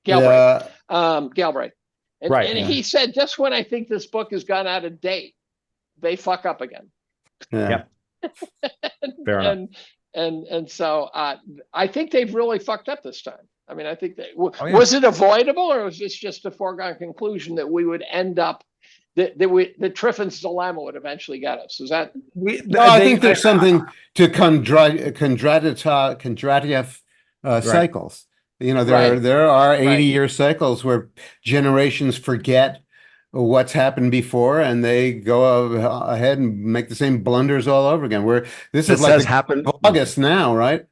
Galbraith. Galbraith. And he said, just when I think this book has gone out of date, they fuck up again. Yeah. Fair enough. And so I think they've really fucked up this time. I mean, I think was it avoidable, or was this just a foregone conclusion that we would end up that Triffin's dilemma would eventually get us? Is that? I think there's something to Kondratiev cycles. There are 80-year cycles where generations forget what's happened before, and they go ahead and make the same blunders all over again. This has happened August now, right?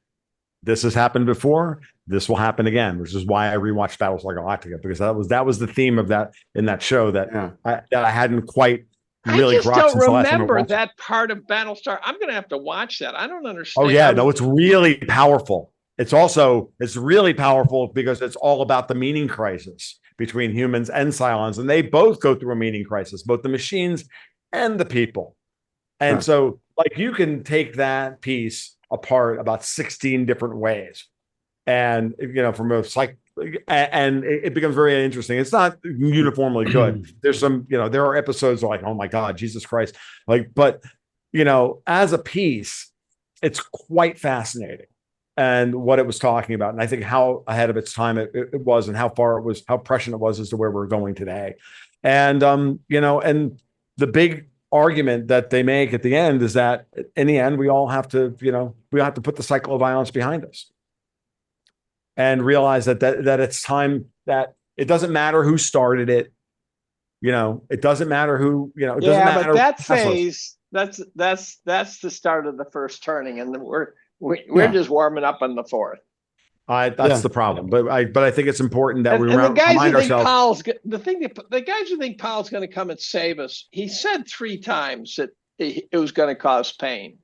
This has happened before. This will happen again, which is why I rewatched Battlestar Galactica, because that was the theme of that in that show that I hadn't quite really. I just don't remember that part of Battlestar. I'm going to have to watch that. I don't understand. Oh yeah, no, it's really powerful. It's really powerful because it's all about the meaning crisis between humans and Cylons, and they both go through a meaning crisis, both the machines and the people. And so like you can take that piece apart about 16 different ways. And, from a and it becomes very interesting. It's not uniformly good. There's some, there are episodes like, oh my God, Jesus Christ. But as a piece, it's quite fascinating. And what it was talking about. And I think how ahead of its time it was, and how prescient it was as to where we're going today. And, and the big argument that they make at the end is that in the end, we all have to, we have to put the cycle of violence behind us and realize that it's time, that it doesn't matter who started it. It doesn't matter who, it doesn't matter. But that phase, that's the start of the first turning. And we're just warming up on the fourth. That's the problem. But I think it's important that we remind ourselves. The guys who think Powell's going to come and save us, he said 3 times that it was going to cause pain.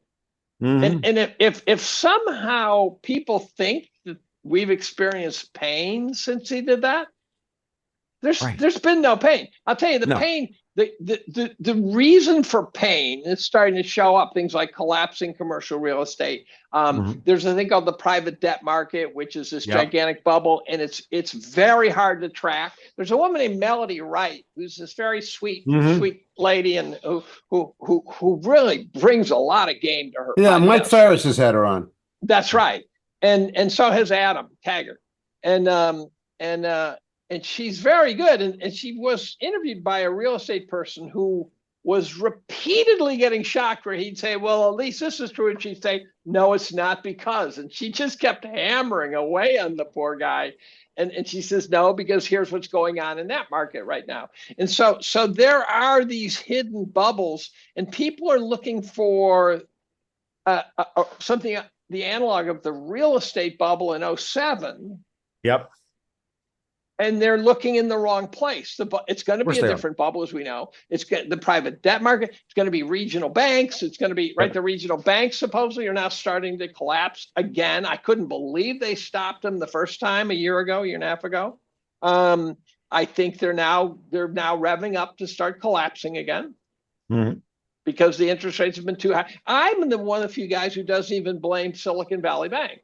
Mm-hmm. And if somehow people think that we've experienced pain since he did that, there's been no pain. I'll tell you, pain. The reason for pain is starting to show up, things like collapsing commercial real estate. There's a thing called the private debt market, which is this gigantic bubble, and it's very hard to track. There's a woman named Melody Wright, who's this very sweet lady, and who really brings a lot of game to her. Yeah, Mike Ferris has had her on. That's right, and so has Adam Taggart, and she's very good. And she was interviewed by a real estate person who was repeatedly getting shocked, where he'd say, well, at least this is true. And she'd say, no, it's not, because. And she just kept hammering away on the poor guy. And she says, no, because here's what's going on in that market right now. And so there are these hidden bubbles, and people are looking for something, the analog of the real estate bubble in 2007. Yep. And they're looking in the wrong place. It's going to be a different bubble, as we know. It's the private debt market. It's going to be regional banks. It's going to be the regional banks supposedly are now starting to collapse again. I couldn't believe they stopped them the first time a year and a half ago. I think they're now revving up to start collapsing again because the interest rates have been too high. I'm one of the few guys who doesn't even blame Silicon Valley Bank.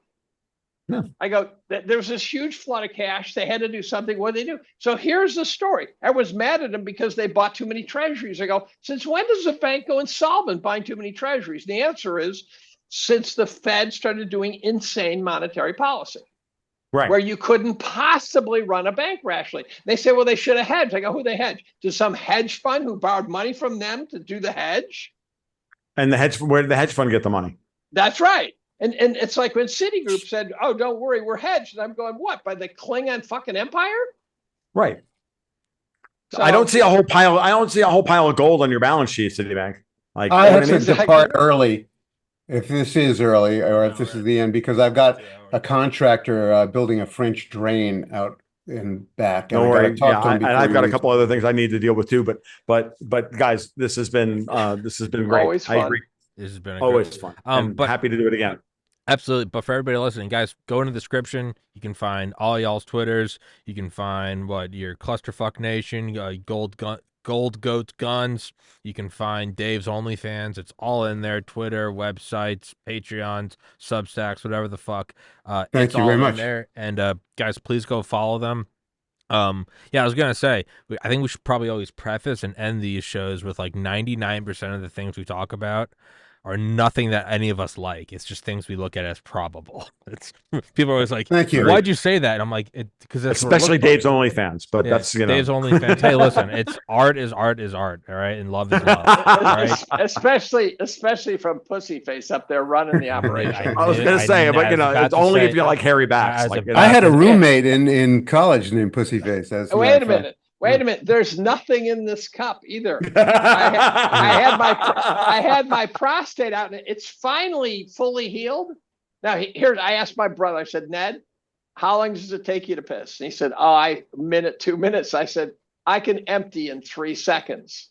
No. I go, there's this huge flood of cash. They had to do something. What did they do? So here's the story. I was mad at them because they bought too many treasuries. I go, since when does a bank go insolvent buying too many treasuries? And the answer is, since the Fed started doing insane monetary policy, where you couldn't possibly run a bank rationally. They say, well, they should have hedged. I go, who they hedge? To some hedge fund who borrowed money from them to do the hedge? And where did the hedge fund get the money? That's right. And it's like when Citigroup said, oh, don't worry, we're hedged. And I'm going, what, by the Klingon fucking empire? Right. So, I don't see a whole pile of gold on your balance sheet, Citibank. I have to depart early, if this is early, or if this is the end, because I've got a contractor building a French drain out in back. Don't worry. And I've got a couple other things I need to deal with too. But guys, this has been great. Always fun. I agree. This has been always fun. But happy to do it again. Absolutely. But for everybody listening, guys, go in the description. You can find all y'all's Twitters. You can find your Clusterfuck Nation, Gold Goats Guns. You can find Dave's OnlyFans. It's all in there. Twitter, websites, Patreons, Substacks, whatever the fuck. Thank you very much. There. And guys, please go follow them. I was gonna say, I think we should probably always preface and end these shows with 99% of the things we talk about are nothing that any of us like. It's just things we look at as probable. People are always like, "Thank you. Why'd you say that?" And I'm like, because especially Dave's OnlyFans, but that's Dave's OnlyFans. Hey, listen, it's art is art, all right, and love is love, all right. Especially from Pussyface up there running the operation. I was gonna say, but it's only if you like hairy backs. I had a roommate in college named Pussyface. Wait a minute. There's nothing in this cup either. I had my prostate out, and it's finally fully healed. Now I asked my brother. I said, Ned, how long does it take you to piss? And he said, a minute, 2 minutes. I said, I can empty in 3 seconds.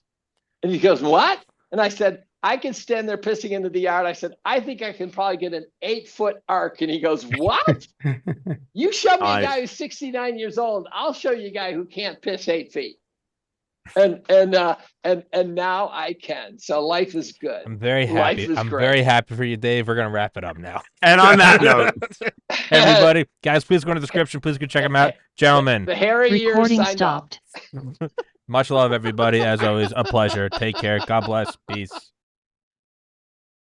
And he goes, what? And I said, I can stand there pissing into the yard. I said, I think I can probably get an 8-foot arc. And he goes, what? You show me a guy who's 69 years old. I'll show you a guy who can't piss 8 feet. and now I can. So life is good. I'm very Life happy. is I'm great. very happy for you, Dave. We're gonna wrap it up now. And on that note, everybody, guys, please go in the description. Please go check them out, gentlemen. The hairy years Recording signed off. stopped. Much love, everybody. As always, a pleasure. Take care. God bless. Peace.